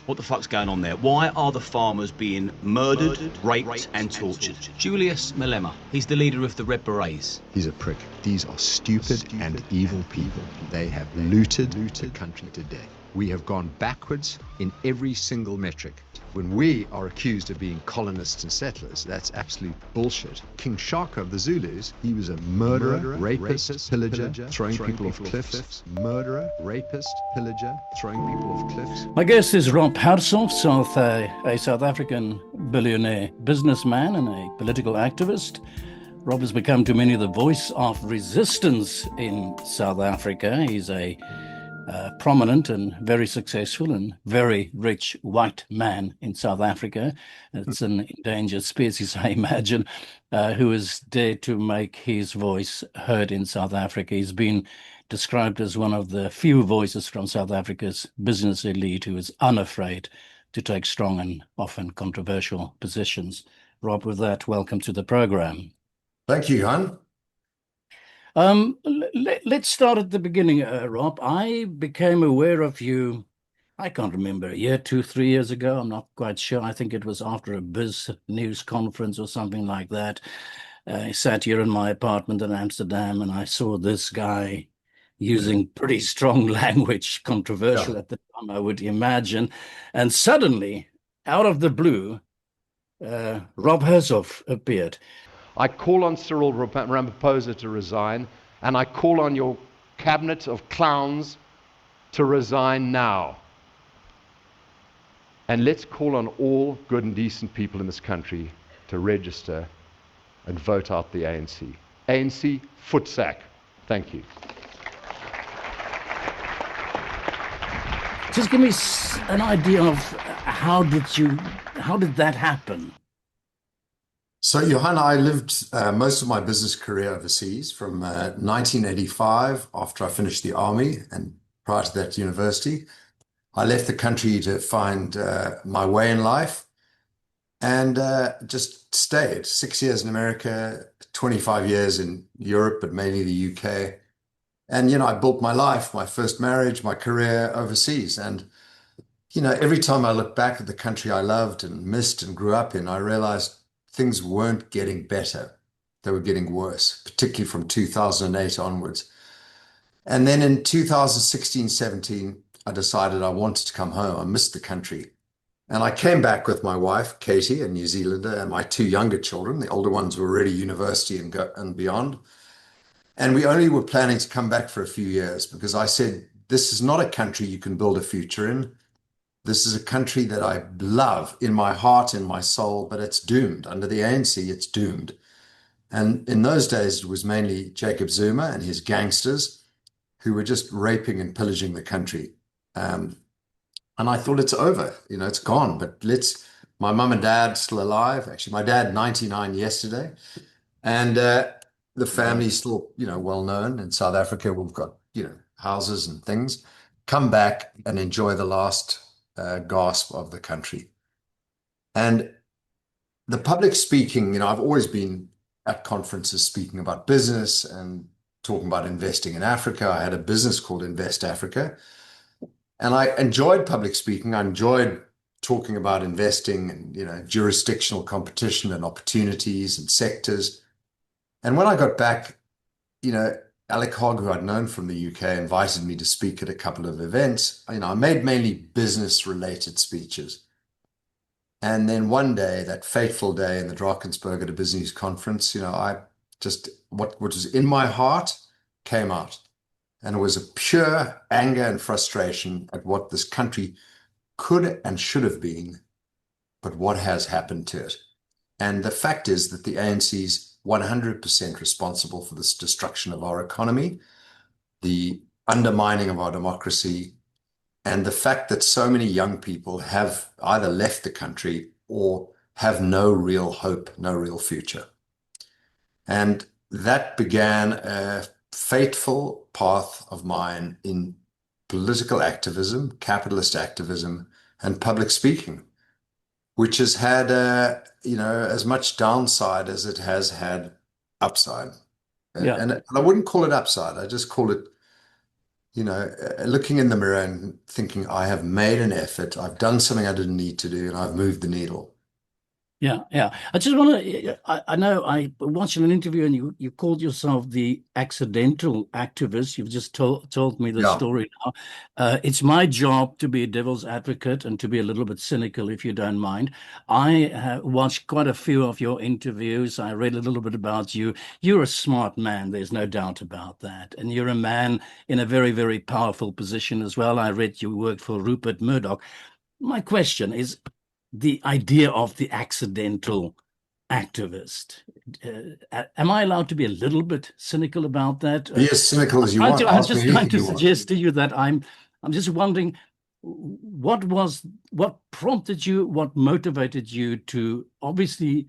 What the fuck's going on there? Why are the farmers being murdered, raped, and tortured? Julius Malema, he's the leader of the Red Berets. He's a prick. These are stupid and evil people. They have looted the country to death. We have gone backwards in every single metric. When we are accused of being colonists and settlers, that's absolute bullshit. King Shaka of the Zulus, he was a murderer, rapist, pillager, throwing people off cliffs. Murderer, rapist, pillager, throwing people off cliffs. My guest is Rob Hersov, a South African billionaire businessman and a political activist. Rob has become to many the voice of resistance in South Africa. He's a prominent and very successful and very rich white man in South Africa. It's an endangered species, I imagine, who has dared to make his voice heard in South Africa. He's been described as one of the few voices from South Africa's business elite who is unafraid to take strong and often controversial positions. Rob, with that, welcome to the program. Thank you, Johan. Let's start at the beginning, Rob. I became aware of you, I can't remember, a year, 2, 3 years ago. I'm not quite sure. I think it was after a biz news conference or something like that. I sat here in my apartment in Amsterdam and I saw this guy using pretty strong language, controversial at the time, I would imagine. And suddenly, out of the blue, Rob Hersov appeared. I call on Cyril Ramaphosa to resign, and I call on your cabinet of clowns to resign now. And let's call on all good and decent people in this country to register and vote out the ANC. ANC, VOETSEK. Thank you. Just give me an idea of how did that happen? So, Johan, I lived most of my business career overseas from 1985 after I finished the army and prior to that university. I left the country to find my way in life and just stayed 6 years in America, 25 years in Europe, but mainly the UK. And, I built my life, my first marriage, my career overseas. And, every time I look back at the country I loved and missed and grew up in, I realized things weren't getting better. They were getting worse, particularly from 2008 onwards. And then in 2016, 17, I decided I wanted to come home. I missed the country. And I came back with my wife, Katie, a New Zealander, and my 2 younger children. The older ones were already university and beyond. And we only were planning to come back for a few years because I said, this is not a country you can build a future in. This is a country that I love in my heart, in my soul, but it's doomed. Under the ANC, it's doomed. And in those days, it was mainly Jacob Zuma and his gangsters who were just raping and pillaging the country. And I thought it's over, it's gone. But my mum and dad still alive. Actually, my dad, 99 yesterday. And the family's still, well known in South Africa. We've got, houses and things. Come back and enjoy the last gasp of the country. And the public speaking, I've always been at conferences speaking about business and talking about investing in Africa. I had a business called Invest Africa. And I enjoyed public speaking. I enjoyed talking about investing and, jurisdictional competition and opportunities and sectors. And when I got back, Alec Hogg, who I'd known from the UK, invited me to speak at a couple of events. I made mainly business-related speeches. And then one day, that fateful day in the Drakensberg at a business conference, what was in my heart came out. And it was a pure anger and frustration at what this country could and should have been, but what has happened to it. And the fact is that the ANC's 100% responsible for this destruction of our economy, the undermining of our democracy, and the fact that so many young people have either left the country or have no real hope, no real future. And that began a fateful path of mine in political activism, capitalist activism, and public speaking, which has had as much downside as it has had upside. And I wouldn't call it upside. I just call it looking in the mirror and thinking, I have made an effort, I've done something I didn't need to do, and I've moved the needle. Yeah, yeah. I just want to. I know I watched an interview, and you called yourself the accidental activist. You've just told me the Yeah. story now. It's my job to be a devil's advocate and to be a little bit cynical, if you don't mind. I watched quite a few of your interviews. I read a little bit about you. You're a smart man. There's no doubt about that, and you're a man in a very, very powerful position as well. I read you worked for Rupert Murdoch. My question is the idea of the accidental activist. Am I allowed to be a little bit cynical about that? Be as cynical as you want. I'm Ask me just trying anything to you want. suggest to you that I'm just wondering what prompted you, what motivated you to obviously,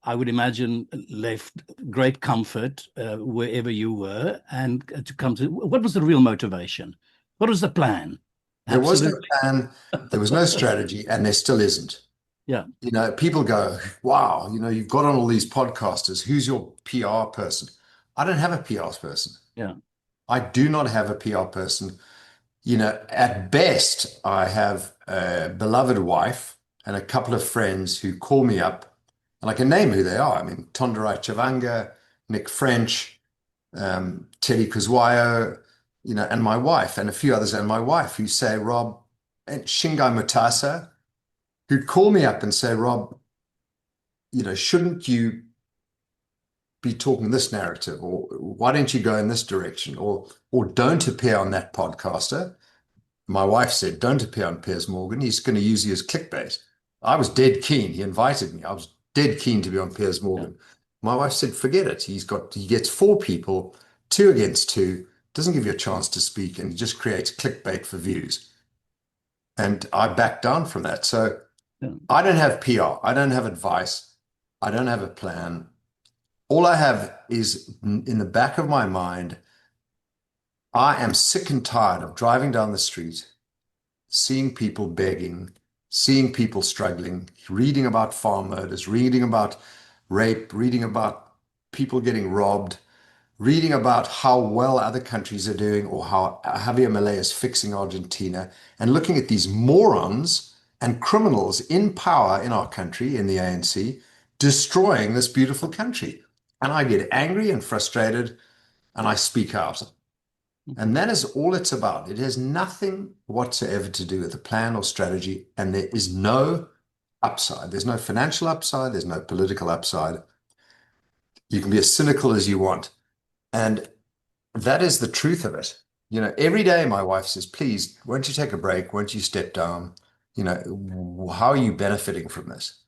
I would imagine, left great comfort wherever you were and to come to what was the real motivation? What was the plan? There was no Absolutely. plan, there was no strategy, and there still isn't. Yeah. People go, wow, you've got on all these podcasters. Who's your PR person? I don't have a PR person. Yeah. I do not have a PR person. At best, I have a beloved wife and a couple of friends who call me up, and I can name who they are. I mean, Tonderai Chavanga, Nick French, Teddy Kuzwayo, and my wife, and a few others, and my wife who say, Rob, and Shingai Mutasa, who call me up and say, Rob, shouldn't you be talking this narrative, or why don't you go in this direction, or don't appear on that podcaster. My wife said, don't appear on Piers Morgan. He's going to use you as clickbait. I was dead keen. He invited me. I was dead keen to be on Piers Morgan. My wife said, forget it. He gets four people, two against two, doesn't give you a chance to speak, and he just creates clickbait for views. And I backed down from that. So I don't have PR. I don't have advice. I don't have a plan. All I have is in the back of my mind, I am sick and tired of driving down the street, seeing people begging, seeing people struggling, reading about farm murders, reading about rape, reading about people getting robbed, reading about how well other countries are doing or how Javier Milei is fixing Argentina, and looking at these morons and criminals in power in our country, in the ANC, destroying this beautiful country. And I get angry and frustrated, and I speak out. And that is all it's about. It has nothing whatsoever to do with a plan or strategy, and there is no upside. There's no financial upside. There's no political upside. You can be as cynical as you want. And that is the truth of it. Every day my wife says, please, won't you take a break? Won't you step down? How are you benefiting from this?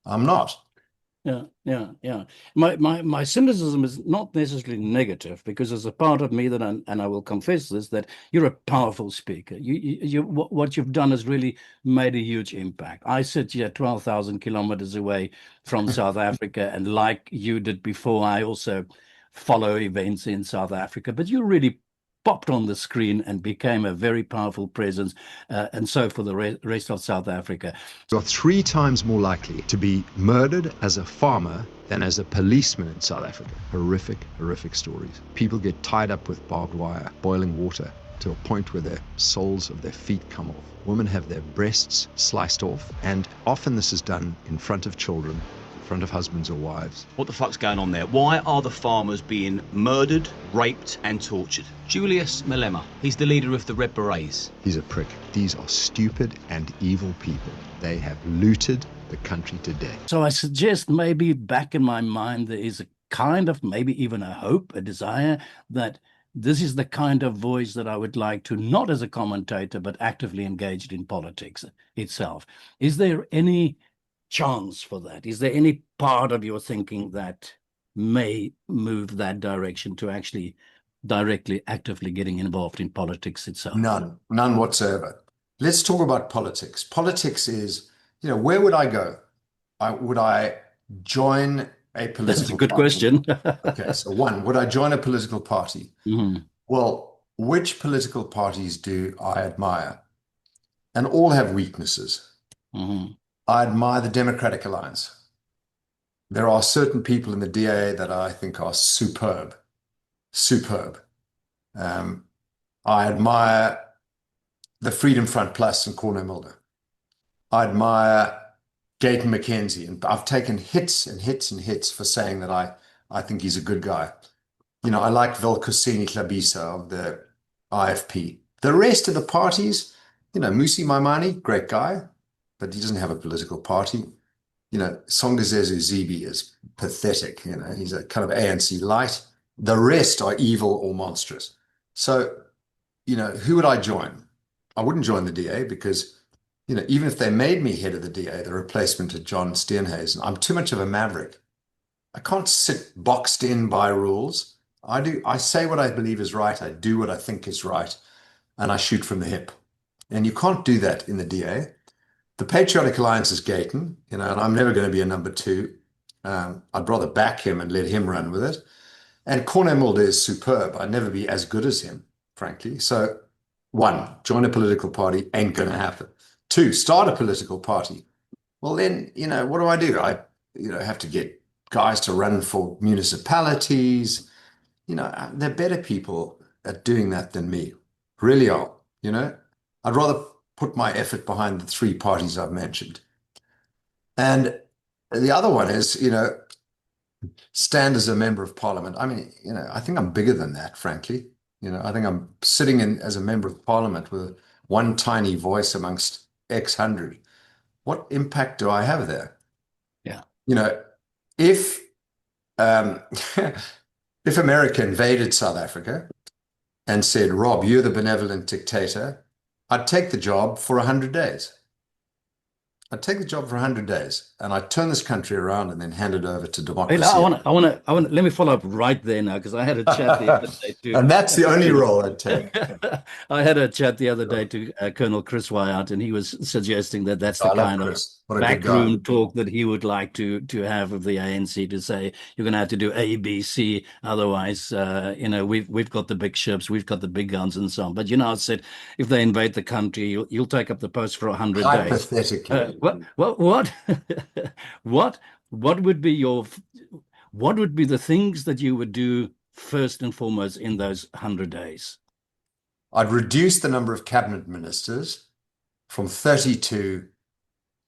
I'm not. Yeah. My cynicism is not necessarily negative, because there's a part of me and I will confess this, that you're a powerful speaker. What you've done has really made a huge impact. I sit here 12,000 kilometers away from South Africa, and like you did before, I also follow events in South Africa. But you really popped on the screen and became a very powerful presence, and so for the rest of South Africa. You're 3 times more likely to be murdered as a farmer than as a policeman in South Africa. Horrific, horrific stories. People get tied up with barbed wire, boiling water, to a point where the soles of their feet come off. Women have their breasts sliced off, and often this is done in front of children, in front of husbands or wives. What the fuck's going on there? Why are the farmers being murdered, raped and tortured? Julius Malema, he's the leader of the Red Berets. He's a prick. These are stupid and evil people. They have looted the country to death. So I suggest maybe back in my mind there is a kind of, maybe even a hope, a desire that this is the kind of voice that I would like to, not as a commentator, but actively engaged in politics itself. Is there any chance for that? Is there any part of your thinking that may move that direction to actually directly, actively getting involved in politics itself? None whatsoever. Let's talk about politics. Politics is, where would I go? Would I join a political That's a good party? question. Okay, so one, would I join a political party? Mhm. Well, which political parties do I admire? And all have weaknesses. Mhm. I admire the Democratic Alliance. There are certain people in the DA that I think are superb. I admire the Freedom Front Plus and Corne Mulder. I admire Gayton McKenzie, and I've taken hits and hits and hits for saying that I think he's a good guy. You know, I like Velkuseni Tlabisa of the IFP. The rest of the parties, you know, Musi Maimane, great guy, but he doesn't have a political party. You know, Songezezu Zibi is pathetic. You know, he's a kind of ANC light. The rest are evil or monstrous. So, you know, who would I join? I wouldn't join the DA because, you know, even if they made me head of the DA, the replacement of John Steenhuisen, I'm too much of a maverick. I can't sit boxed in by rules. I say what I believe is right. I do what I think is right, and I shoot from the hip. And you can't do that in the DA. The Patriotic Alliance is Gayton, you know, and I'm never going to be a number two. I'd rather back him and let him run with it. And Corne Mulder is superb. I'd never be as good as him, frankly. So, one, join a political party, ain't going to happen. Two, start a political party. Well, then, you know, what do? I, you know, have to get guys to run for municipalities. You know, they're better people at doing that than me. Really are, you know. I'd rather put my effort behind the three parties I've mentioned. And the other one is, you know, stand as a member of parliament. I mean, you know, I think I'm bigger than that, frankly. You know, I think I'm sitting in as a member of parliament with one tiny voice amongst X hundred. What impact do I have there? Yeah. You know, if if America invaded South Africa and said, Rob, you're the benevolent dictator, I'd take the job for 100 days. I'd take the job for 100 days and I'd turn this country around and then hand it over to democracy. I want to, let me follow up right there now, because I had a chat the other day to, and that's the only role I'd take. I had a chat the other day to Colonel Chris Wyatt, and he was suggesting that that's the kind of backroom talk that he would like to have of the ANC, to say you're going to have to do A, B, C, otherwise, you know, we've got the big ships, we've got the big guns, and so on. But you know, I said if they invade the country, you'll take up the post for 100 days. Hypothetically. What would be the things that you would do first and foremost in those 100 days? I'd reduce the number of cabinet ministers from 32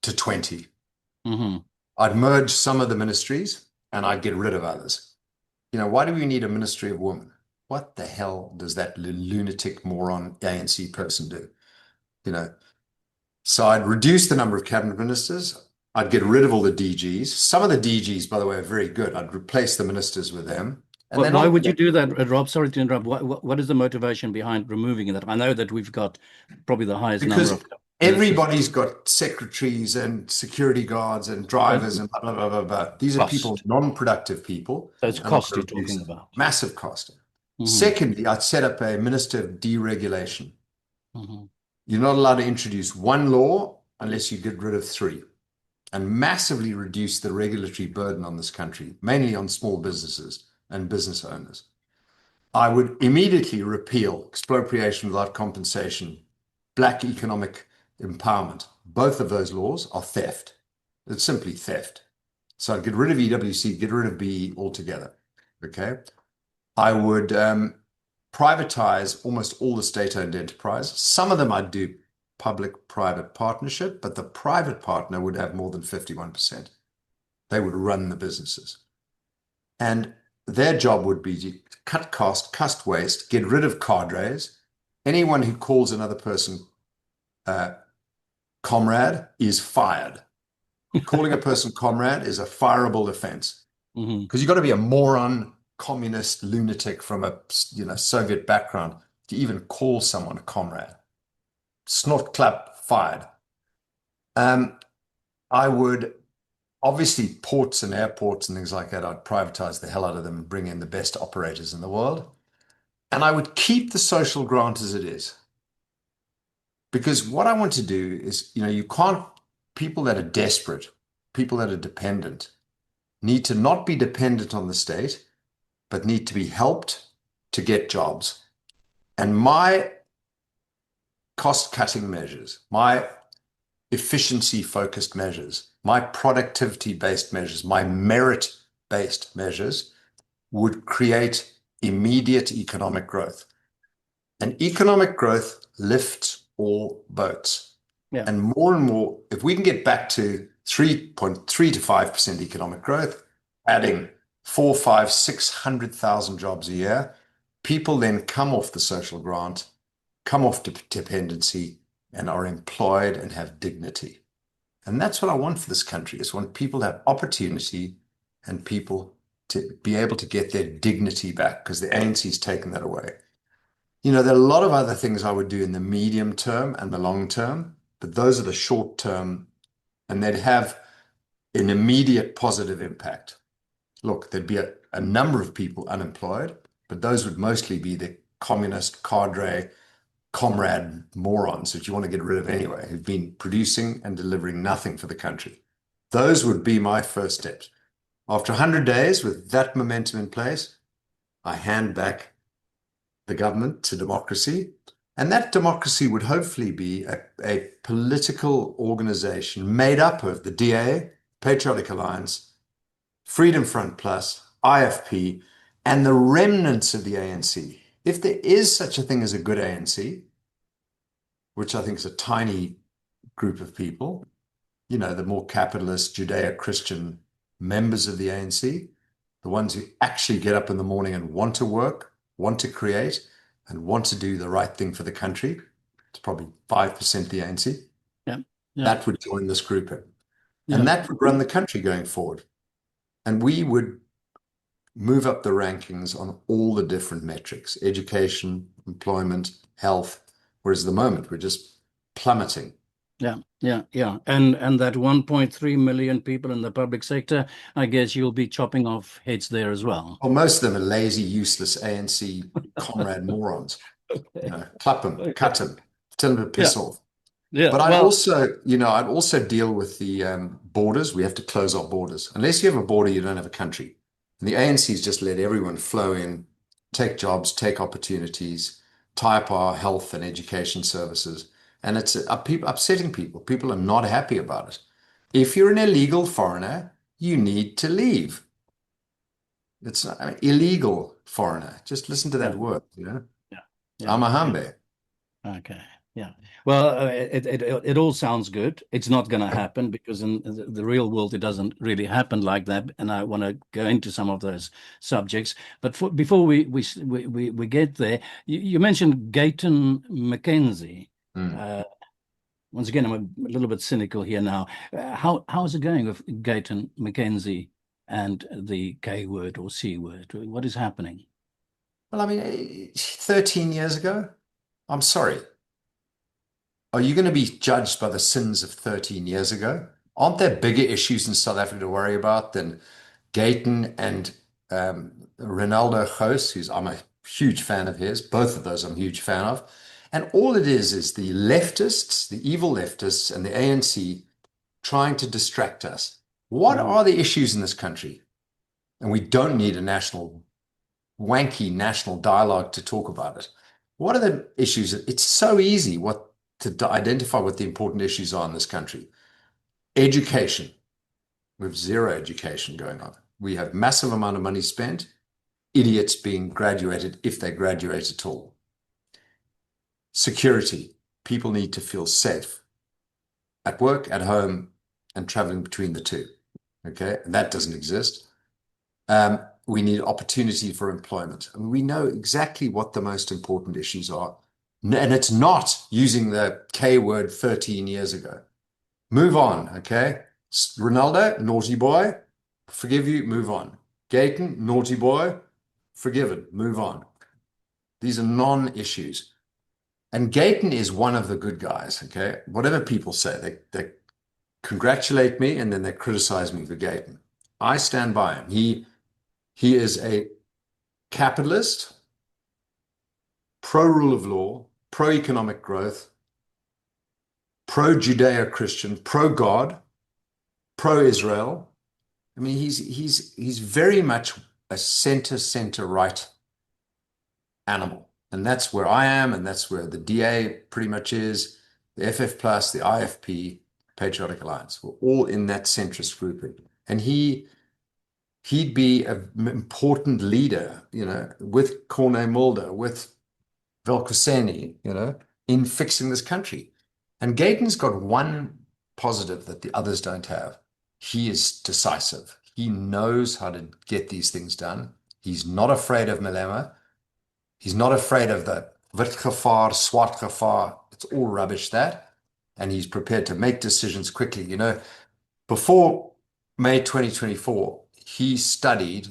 to 20. Mm-hmm. I'd merge some of the ministries and I'd get rid of others. You know, why do we need a ministry of women? What the hell does that lunatic moron ANC person do? You know, so I'd reduce the number of cabinet ministers. I'd get rid of all the DGs. Some of the DGs, by the way, are very good. I'd replace the ministers with them. And well, why would you do that, Rob? Sorry to interrupt. What is the motivation behind removing that? I know that we've got probably the highest number of... Everybody's got secretaries and security guards and drivers and blah, blah, blah, blah, blah. These are people, non-productive people. So it's cost you're talking about. Massive cost. Mm-hmm. Secondly, I'd set up a minister of deregulation. Mm-hmm. You're not allowed to introduce one law unless you get rid of three, and massively reduce the regulatory burden on this country, mainly on small businesses and business owners. I would immediately repeal expropriation without compensation, black economic empowerment. Both of those laws are theft. It's simply theft. So I'd get rid of EWC, get rid of BE altogether. Okay. I would privatize almost all the state-owned enterprise. Some of them I'd do public-private partnership, but the private partner would have more than 51%. They would run the businesses. And their job would be to cut cost, cut waste, get rid of cadres. Anyone who calls another person comrade is fired. Calling a person comrade is a fireable offense. Because you've got to be a moron, communist lunatic from a Soviet background to even call someone a comrade. Snort clap, fired. I would, obviously, ports and airports and things like that, I'd privatize the hell out of them and bring in the best operators in the world. And I would keep the social grant as it is. Because what I want to do is, you can't, people that are desperate, people that are dependent, need to not be dependent on the state, but need to be helped to get jobs. And my cost-cutting measures, my efficiency-focused measures, my productivity-based measures, my merit-based measures would create immediate economic growth. And economic growth lifts all boats. Yeah. And more, if we can get back to 3.3 to 5% economic growth, adding 4, 5, 600,000 jobs a year, people then come off the social grant, come off dependency, and are employed and have dignity. And that's what I want for this country. I want people to have opportunity and people to be able to get their dignity back, because the ANC's taken that away. You know, there are a lot of other things I would do in the medium term and the long term, but those are the short term, and they'd have an immediate positive impact. Look, there'd be a number of people unemployed, but those would mostly be the communist cadre, comrade morons that you want to get rid of anyway, who've been producing and delivering nothing for the country. Those would be my first steps. After 100 days with that momentum in place, I hand back the government to democracy. And that democracy would hopefully be a political organization made up of the DA, Patriotic Alliance, Freedom Front Plus, IFP, and the remnants of the ANC. If there is such a thing as a good ANC, which I think is a tiny group of people, you know, the more capitalist, Judeo-Christian members of the ANC, the ones who actually get up in the morning and want to work, want to create, and want to do the right thing for the country. It's probably 5% the ANC. Yeah. Yeah. That would join this group in. Yeah. And that would run the country going forward. And we would move up the rankings on all the different metrics, education, employment, health, whereas at the moment we're just plummeting. Yeah, yeah, yeah. And that 1.3 million people in the public sector, I guess you'll be chopping off heads there as well. Well, most of them are lazy, useless ANC comrade morons. You know, clap them, cut them, tell them to piss off. Yeah. But I'd also deal with the borders. We have to close our borders. Unless you have a border, you don't have a country. And the ANC's just let everyone flow in, take jobs, take opportunities, tie up our health and education services. And it's upsetting people. People are not happy about it. If you're an illegal foreigner, you need to leave. It's not, I mean, illegal foreigner. Just listen to that word, you know? Yeah. Amahambe. Okay. Yeah. Well, it all sounds good. It's not going to happen because in the real world, it doesn't really happen like that. And I want to go into some of those subjects. But before we get there, you mentioned Gayton McKenzie. Once again, I'm a little bit cynical here now. How's it going with Gayton McKenzie and the K word or C word? What is happening? Well, I mean, 13 years ago, I'm sorry. Are you going to be judged by the sins of 13 years ago? Aren't there bigger issues in South Africa to worry about than Gayton and Ronaldo Gous, who's I'm a huge fan of his. Both of those I'm a huge fan of. And all it is the leftists, the evil leftists, and the ANC trying to distract us. What are the issues in this country? And we don't need a wanky national dialogue to talk about it. What are the issues? It's so easy to identify what the important issues are in this country. Education. We have zero education going on. We have massive amount of money spent, idiots being graduated if they graduate at all. Security. People need to feel safe at work, at home, and traveling between the two. Okay, and that doesn't exist. We need opportunity for employment. And we know exactly what the most important issues are. And it's not using the K word 13 years ago. Move on, okay? Ronaldo, naughty boy, forgive you, move on. Gayton, naughty boy, forgiven, move on. These are non-issues. And Gayton is one of the good guys, okay? Whatever people say, they congratulate me and then they criticize me for Gayton. I stand by him. He is a capitalist, pro-rule of law, pro-economic growth, pro-Judeo-Christian, pro-God, pro-Israel. I mean, he's very much a center-right animal. And that's where I am, and that's where the DA pretty much is, the FF Plus, the IFP, Patriotic Alliance. We're all in that centrist grouping. And he'd be an important leader, you know, with Corne Mulder, with Velkuseni, in fixing this country. And Gayton's got one positive that the others don't have. He is decisive. He knows how to get these things done. He's not afraid of Malema. He's not afraid of the wit gevaar, swart gevaar. It's all rubbish, that. And he's prepared to make decisions quickly. Before May 2024, he studied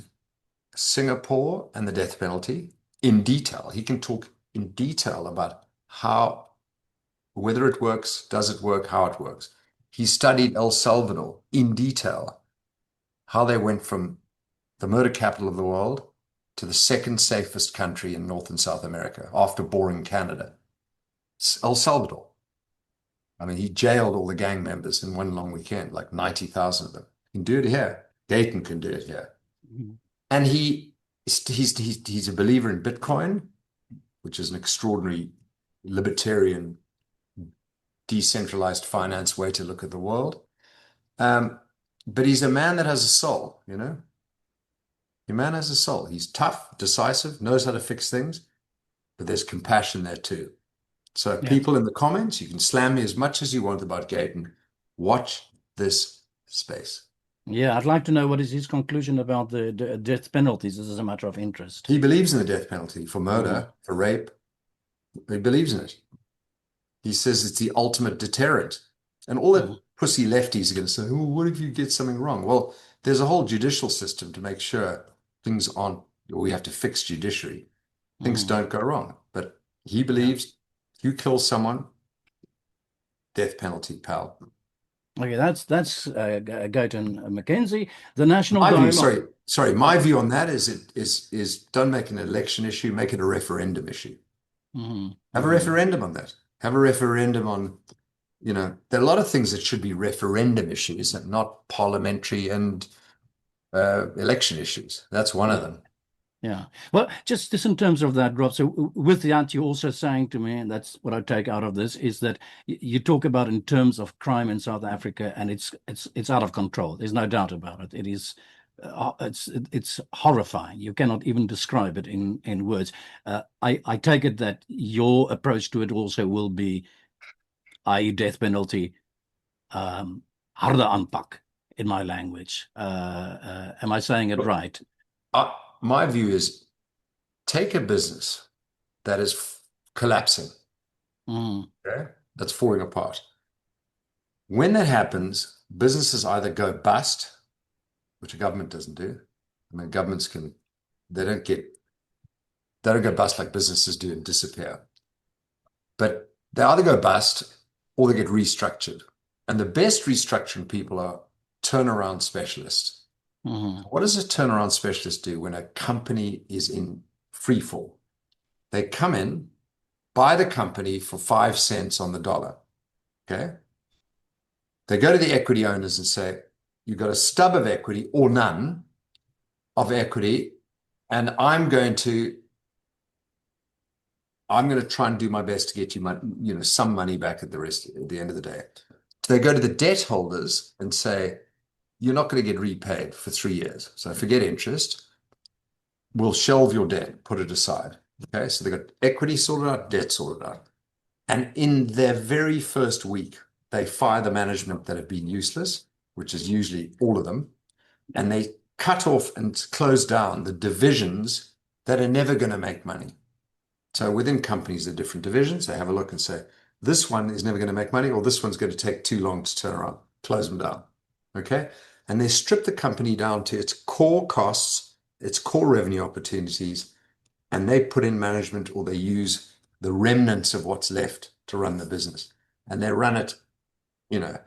Singapore and the death penalty in detail. He can talk in detail about whether it works, does it work, how it works. He studied El Salvador in detail, how they went from the murder capital of the world to the second safest country in North and South America after boring Canada. El Salvador. I mean, he jailed all the gang members in one long weekend, like 90,000 of them. He can do it here. Gayton can do it here. Mm-hmm. And he's a believer in Bitcoin, which is an extraordinary libertarian, decentralized finance way to look at the world. But he's a man that has a soul, A man has a soul. He's tough, decisive, knows how to fix things, but there's compassion there too. So people in the comments, you can slam me as much as you want about Gayton. Watch this space. Yeah, I'd like to know what is his conclusion about the death penalties. This is a matter of interest. He believes in the death penalty for murder, for rape. He believes in it. He says it's the ultimate deterrent. And all the pussy lefties are going to say, oh, what if you get something wrong? Well, there's a whole judicial system to make sure things aren't, we have to fix judiciary. Things don't go wrong. But he believes you kill someone, death penalty, pal. Okay, that's Gayton McKenzie, the national. My view on that is don't make an election issue, make it a referendum issue. Have a referendum on that. Have a referendum on, there are a lot of things that should be referendum issues and not parliamentary and election issues. That's one of them. Yeah. Well, just in terms of that, Rob, so with that, you're also saying to me, and that's what I take out of this, is that you talk about in terms of crime in South Africa, and it's out of control. There's no doubt about it. It is, it's horrifying. You cannot even describe it in words. I take it that your approach to it also will be, i.e. death penalty, harde aanpak, in my language. Am I saying it right? My view is take a business that is collapsing, that's falling apart. When that happens, businesses either go bust, which a government doesn't do. I mean, governments they don't go bust like businesses do and disappear. But they either go bust or they get restructured. And the best restructuring people are turnaround specialists. What does a turnaround specialist do when a company is in free fall? They come in, buy the company for 5 cents on the dollar. Okay. They go to the equity owners and say, you've got a stub of equity or none of equity, and I'm going to try and do my best to get you some money back at the end of the day. So they go to the debt holders and say, you're not going to get repaid for 3 years. So forget interest. We'll shelve your debt, put it aside. Okay, so they got equity sorted out, debt sorted out. And in their very first week, they fire the management that have been useless, which is usually all of them. And they cut off and close down the divisions that are never going to make money. So within companies, there are different divisions. They have a look and say, this one is never going to make money, or this one's going to take too long to turn around, close them down. Okay. And they strip the company down to its core costs, its core revenue opportunities, and they put in management, or they use the remnants of what's left to run the business. And they run it, we're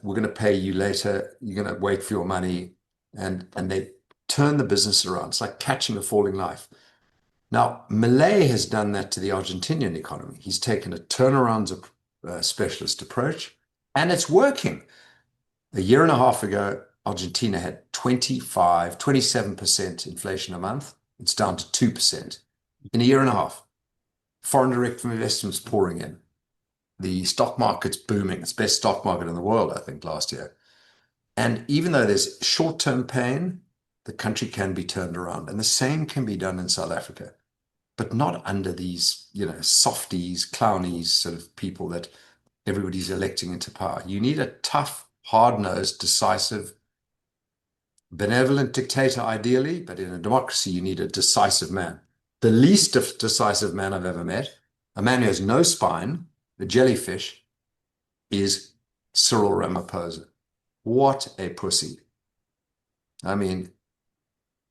going to pay you later. You're going to wait for your money. And they turn the business around. It's like catching a falling knife. Now, Milei has done that to the Argentinian economy. He's taken a turnaround specialist approach, and it's working. A year and a half ago, Argentina had 27% inflation a month. It's down to 2% in a year and a half. Foreign direct investments pouring in. The stock market's booming. It's the best stock market in the world, I think, last year. And even though there's short-term pain, the country can be turned around. And the same can be done in South Africa. but not under these, softies, clownies sort of people that everybody's electing into power. You need a tough, hard-nosed, decisive, benevolent dictator, ideally, but in a democracy, you need a decisive man. The least decisive man I've ever met, a man who has no spine, a jellyfish, is Cyril Ramaphosa. What a pussy. I mean,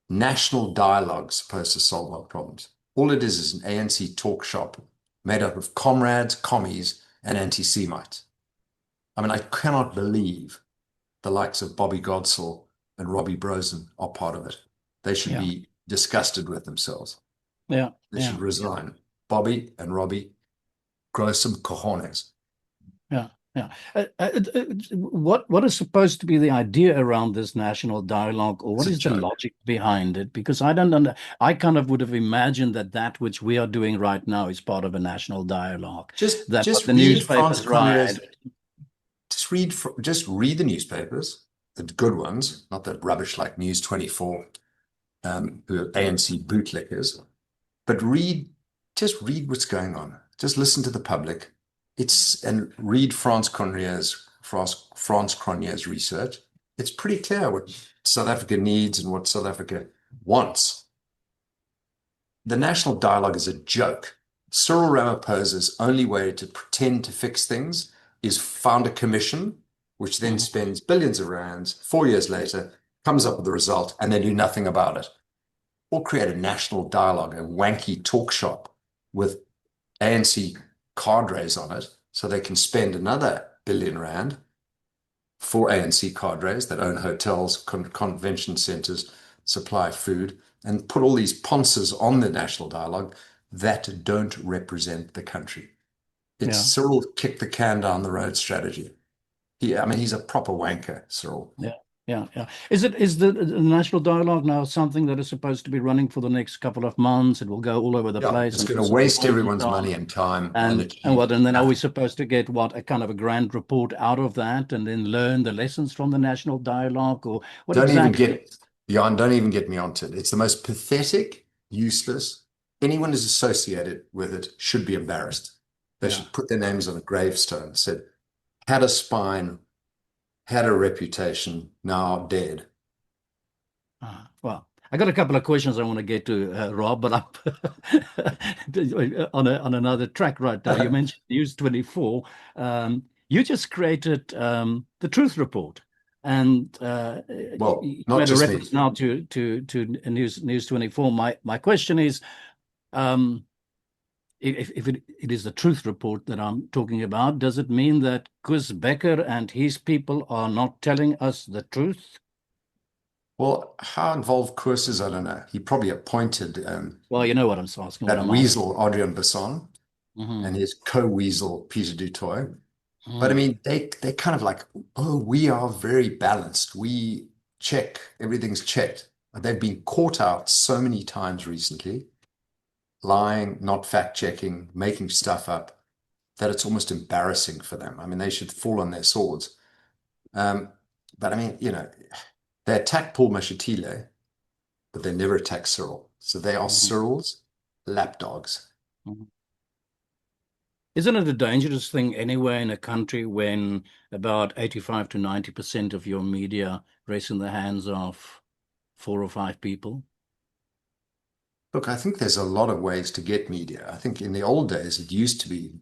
national dialogue supposed to solve our problems. All it is an ANC talk shop made up of comrades, commies, and anti-Semites. I mean, I cannot believe the likes of Bobby Godsall and Robbie Brosen are part of it. They should be disgusted with themselves. They should resign. Bobby and Robbie, grow some cojones. What is supposed to be the idea around this national dialogue, or what is the logic behind it? Because I kind of would have imagined that which we are doing right now is part of a national dialogue. Just the newspapers write. Just read the newspapers, the good ones, not that rubbish like News 24, who are ANC bootlickers, but just read what's going on. Just listen to the public. And read France Cronje's research. It's pretty clear what South Africa needs and what South Africa wants. The national dialogue is a joke. Cyril Ramaphosa's only way to pretend to fix things is found a commission, which then spends billions of rands. 4 years later, comes up with the result, and they do nothing about it. Or create a national dialogue, a wanky talk shop with ANC cadres on it, so they can spend another billion rand for ANC cadres that own hotels, convention centers, supply food, and put all these ponces on the national dialogue that don't represent the country. It's Cyril kick the can down the road strategy. He's a proper wanker, Cyril. Is the national dialogue now something that is supposed to be running for the next couple of months? It will go all over the place. It's going to waste everyone's money and time. And then are we supposed to get a kind of a grand report out of that, and then learn the lessons from the national dialogue, or what? Don't even get me onto it. It's the most pathetic, useless. Anyone who's associated with it should be embarrassed. They should put their names on a gravestone. Said, had a spine, had a reputation, now dead. Well, I got a couple of questions I want to get to, Rob, but I'm on another track right now. You mentioned News 24. You just created the Truth Report, and you made a reference now to News 24. My question is, if it is the Truth Report that I'm talking about, does it mean that Koos Becker and his people are not telling us the truth? Well, how involved Koos is, I don't know. He probably appointed well, you know what I'm asking. That weasel, Adrian Basson, and his co-weasel, Peter du Toit. But I mean, they're kind of like, oh, we are very balanced. We check, everything's checked. They've been caught out so many times recently, lying, not fact-checking, making stuff up, that it's almost embarrassing for them. I mean, they should fall on their swords. But I mean, they attack Paul Mashatile, but they never attack Cyril. So they are Cyril's lapdogs. Isn't it a dangerous thing anyway in a country when about 85 to 90% of your media rests in the hands of 4 or 5 people? Look, I think there's a lot of ways to get media. I think in the old days, it used to be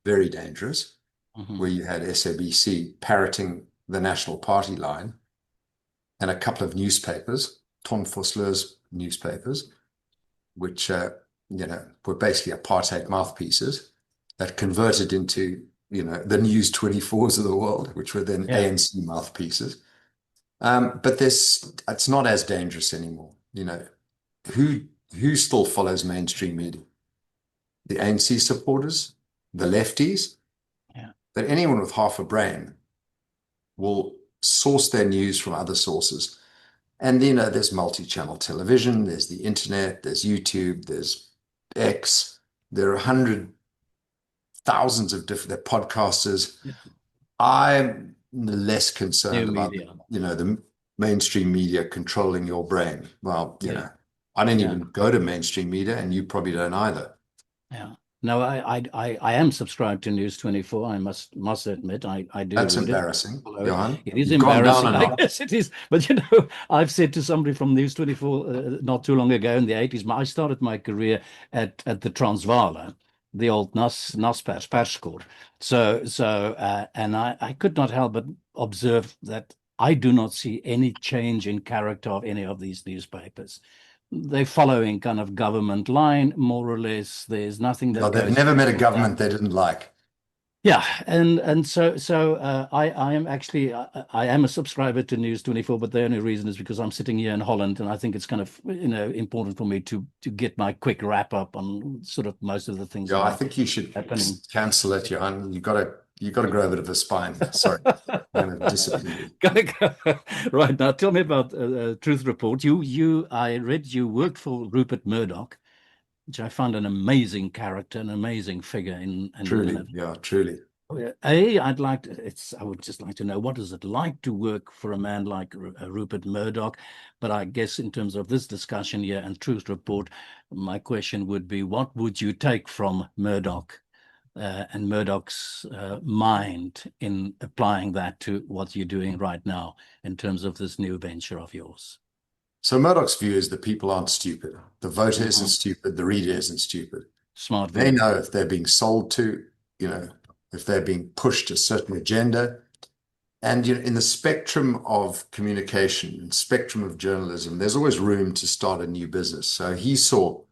very dangerous, where you had SABC parroting the National Party line and a couple of newspapers, Ton Vosloo's newspapers, which were basically apartheid mouthpieces that converted into the News 24s of the world, which were then ANC mouthpieces. But it's not as dangerous anymore. Who still follows mainstream media? The ANC supporters, the lefties. But anyone with half a brain will source their news from other sources. And there's multi-channel television, there's the internet, there's YouTube, there's X, there are thousands of different podcasters. I'm less concerned about the mainstream media controlling your brain. Well, I didn't even go to mainstream media, and you probably don't either. Yeah. No, I am subscribed to News 24. I must admit, I do That's read embarrassing, it. Johan. It is You've gone down embarrassing. a I notch. guess it is. But I've said to somebody from News 24 not too long ago in the 80s, I started my career at the Transvaal, the old Naspers Perskorps. And I could not help but observe that I do not see any change in character of any of these newspapers. They're following kind of government line, more or less. There's nothing that They've goes never met a government they didn't like. yeah, and so I am actually I am a subscriber to News 24, but the only reason is because I'm sitting here in Holland, and I think it's kind of important for me to get my quick wrap up on sort of most of the things. Yeah, I think you should cancel it, Johan. You got to grow a bit of a spine. Sorry, I'm going to disappear. Gotta go. Right now, tell me about Truth Report. I read you worked for Rupert Murdoch, which I found an amazing character, an amazing figure Truly, yeah, truly. I would just like to know, what is it like to work for a man like Rupert Murdoch? But I guess in terms of this discussion here and Truth Report, my question would be, what would you take from Murdoch and Murdoch's mind in applying that to what you're doing right now in terms of this new venture of yours? So Murdoch's view is that people aren't stupid. The voter isn't stupid. The reader isn't stupid. Smart. They know if they're being sold to, if they're being pushed a certain agenda. And in the spectrum of communication, spectrum of journalism, there's always room to start a new business. So he saw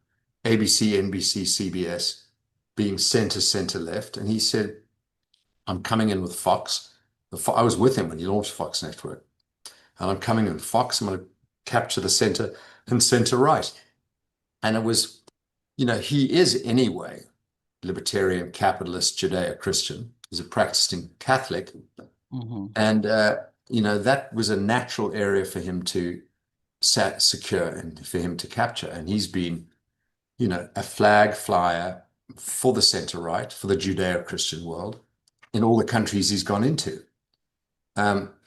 ABC, NBC, CBS being center left, and he said, I'm coming in with Fox. I was with him when he launched Fox Network. And I'm coming in with Fox. I'm going to capture the center and center right. And it was, he is anyway libertarian, capitalist, Judeo-Christian. He's a practicing Catholic. And, that was a natural area for him to secure and for him to capture. And he's been, a flag flyer for the center right, for the Judeo-Christian world in all the countries he's gone into.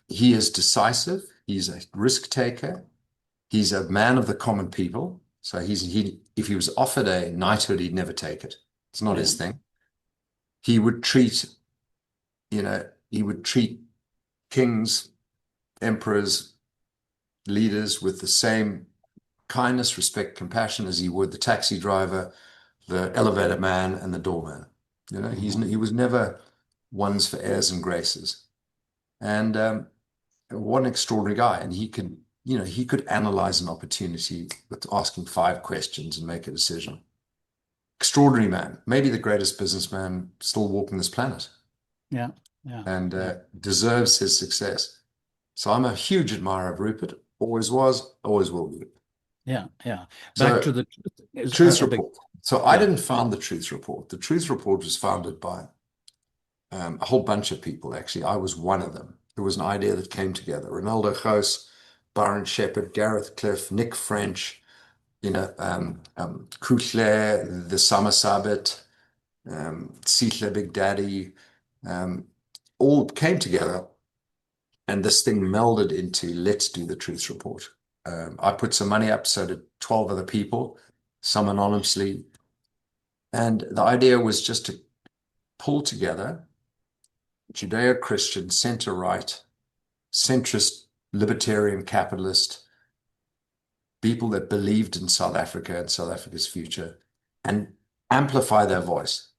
He is decisive. He's a risk taker. He's a man of the common people. So if he was offered a knighthood, he'd never take it. It's not his thing. He would treat kings, emperors, leaders with the same kindness, respect, compassion as he would the taxi driver, the elevator man, and the doorman. He was never ones for airs and graces. And what an extraordinary guy. And he could analyze an opportunity with asking 5 questions and make a decision. Extraordinary man, maybe the greatest businessman still walking this planet. Yeah. And deserves his success. So I'm a huge admirer of Rupert. Always was, always will be. Yeah. Back to the Truth Report. So I didn't found the Truth Report. The Truth Report was founded by a whole bunch of people, actually. I was one of them. It was an idea that came together. Ronaldo Gous, Byron Shepherd, Gareth Cliff, Nick French, Kutle, the Summer Sabbath, Sihle Big Daddy, all came together, and this thing melded into let's do the Truth Report. I put some money up, so did 12 other people, some anonymously. And the idea was just to pull together Judeo-Christian, center-right, centrist, libertarian, capitalist, people that believed in South Africa and South Africa's future, and amplify their voice.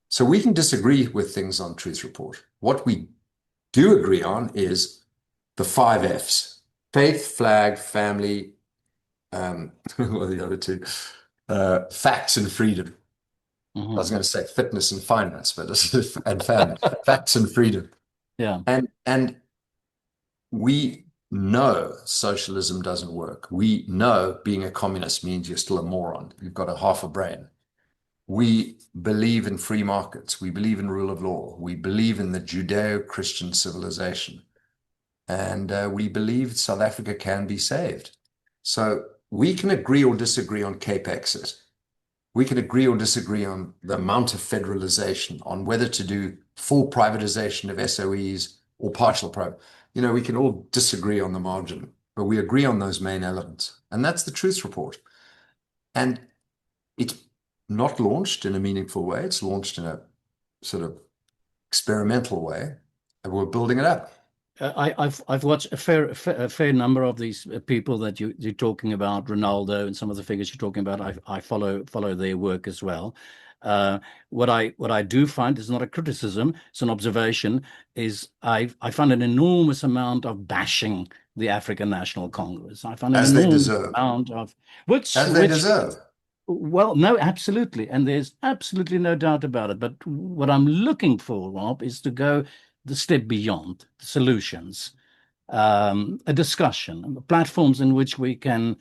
So we can disagree with things on Truth Report. What we do agree on is the 5 Fs: faith, flag, family, what are the other 2? Facts and freedom. I was going to say fitness and finance, but and family. Facts and freedom. Yeah. And we know socialism doesn't work. We know being a communist means you're still a moron. You've got a half a brain. We believe in free markets. We believe in rule of law. We believe in the Judeo-Christian civilization. And we believe South Africa can be saved. So we can agree or disagree on Cape Exit. We can agree or disagree on the amount of federalization, on whether to do full privatization of SOEs or partial private. We can all disagree on the margin, but we agree on those main elements. And that's the Truth Report. And it's not launched in a meaningful way. It's launched in a sort of experimental way, and we're building it up. I've watched a fair number of these people that you're talking about, Ronaldo and some of the figures you're talking about. I follow their work as well. What I do find is not a criticism, it's an observation. Is I find an enormous amount of bashing the African National Congress. I find an As they enormous deserve. amount of which As they deserve. Well, no, absolutely. And there's absolutely no doubt about it. But what I'm looking for, Rob, is to go the step beyond the solutions, a discussion, platforms in which we can,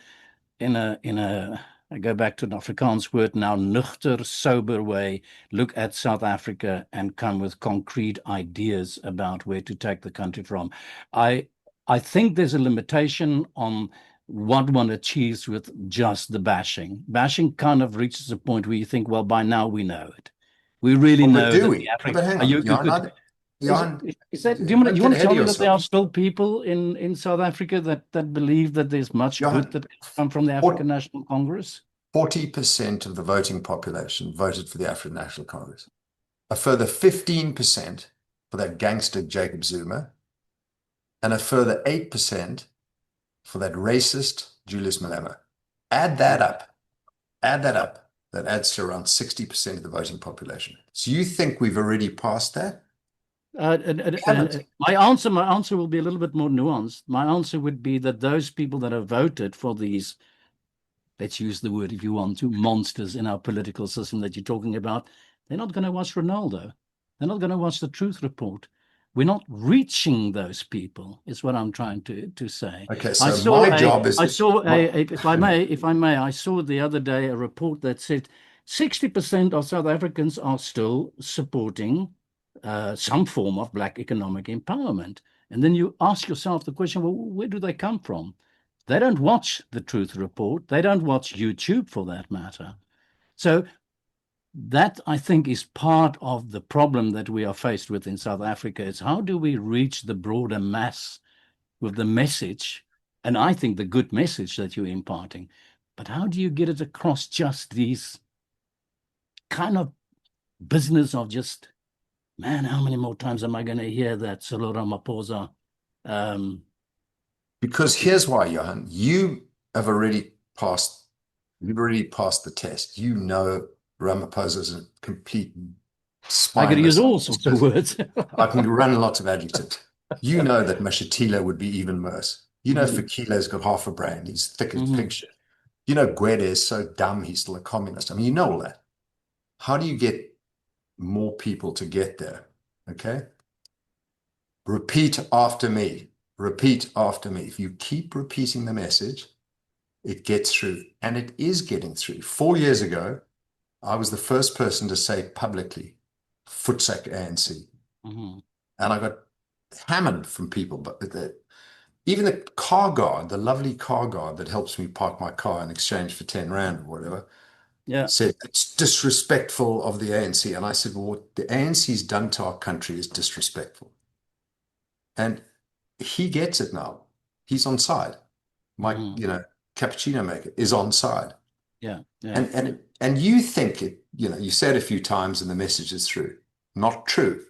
I go back to an Afrikaans word now, nuchter, sober way, look at South Africa and come with concrete ideas about where to take the country from. I think there's a limitation on what one achieves with just the bashing. Bashing kind of reaches a point where you think, well, by now we know it. We really Well, know but do that we? the African. But hang Are on, you Johan, is that, do don't you get want to ahead tell of me that there are yourself. still people in South Africa that believe that there's much Johan, good that come from the African National Congress? 40% of the voting population voted for the African National Congress. A further 15% for that gangster Jacob Zuma, and a further 8% for that racist Julius Malema. Add that up. That adds to around 60% of the voting population. So you think we've already passed that? My answer will be a little bit more nuanced. My answer would be that those people that have voted for these, let's use the word if you want to, monsters in our political system that you're talking about, they're not going to watch Ronaldo. They're not going to watch the Truth Report. We're not reaching those people, is what I'm trying to say. Okay, so my job is... if I may, I saw the other day a report that said 60% of South Africans are still supporting some form of Black economic empowerment. And then you ask yourself the question, well, where do they come from? They don't watch the Truth Report. They don't watch YouTube for that matter. So that, I think, is part of the problem that we are faced with in South Africa. Is how do we reach the broader mass with the message, and I think the good message that you're imparting, but how do you get it across just these kind of business of just, man, how many more times am I going to hear that, Cyril Ramaphosa? Because here's why, Johan, you've already passed the test. You know Ramaphosa is a complete spineless. I could use all sorts of words. I can run lots of adjectives. You know that Mashatile would be even worse. You know Fakile's got half a brain. He's thick as pig shit. You know Gwede is so dumb he's still a communist. I mean, you know all that. How do you get more people to get there? Okay? Repeat after me. Repeat after me. If you keep repeating the message, it gets through. And it is getting through. 4 years ago, I was the first person to say publicly, VOETSEK ANC. And I got hammered from people. But even the car guard, the lovely car guard that helps me park my car in exchange for 10 Rand or whatever, said, it's disrespectful of the ANC. And I said, well, what the ANC's done to our country is disrespectful. And he gets it now. He's on side. My, cappuccino maker is on side. And you think it, you said a few times and the message is through. Not true.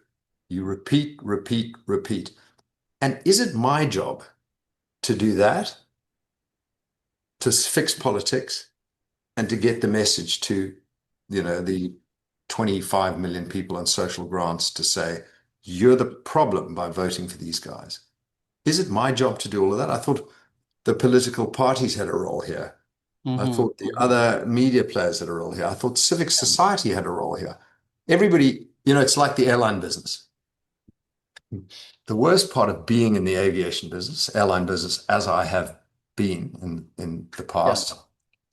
You repeat, repeat, repeat. And is it my job to do that? To fix politics and to get the message to, the 25 million people on social grants to say, you're the problem by voting for these guys. Is it my job to do all of that? I thought the political parties had a role here. I thought the other media players had a role here. I thought civic society had a role here. Everybody, it's like the airline business. The worst part of being in the aviation business, airline business, as I have been in the past,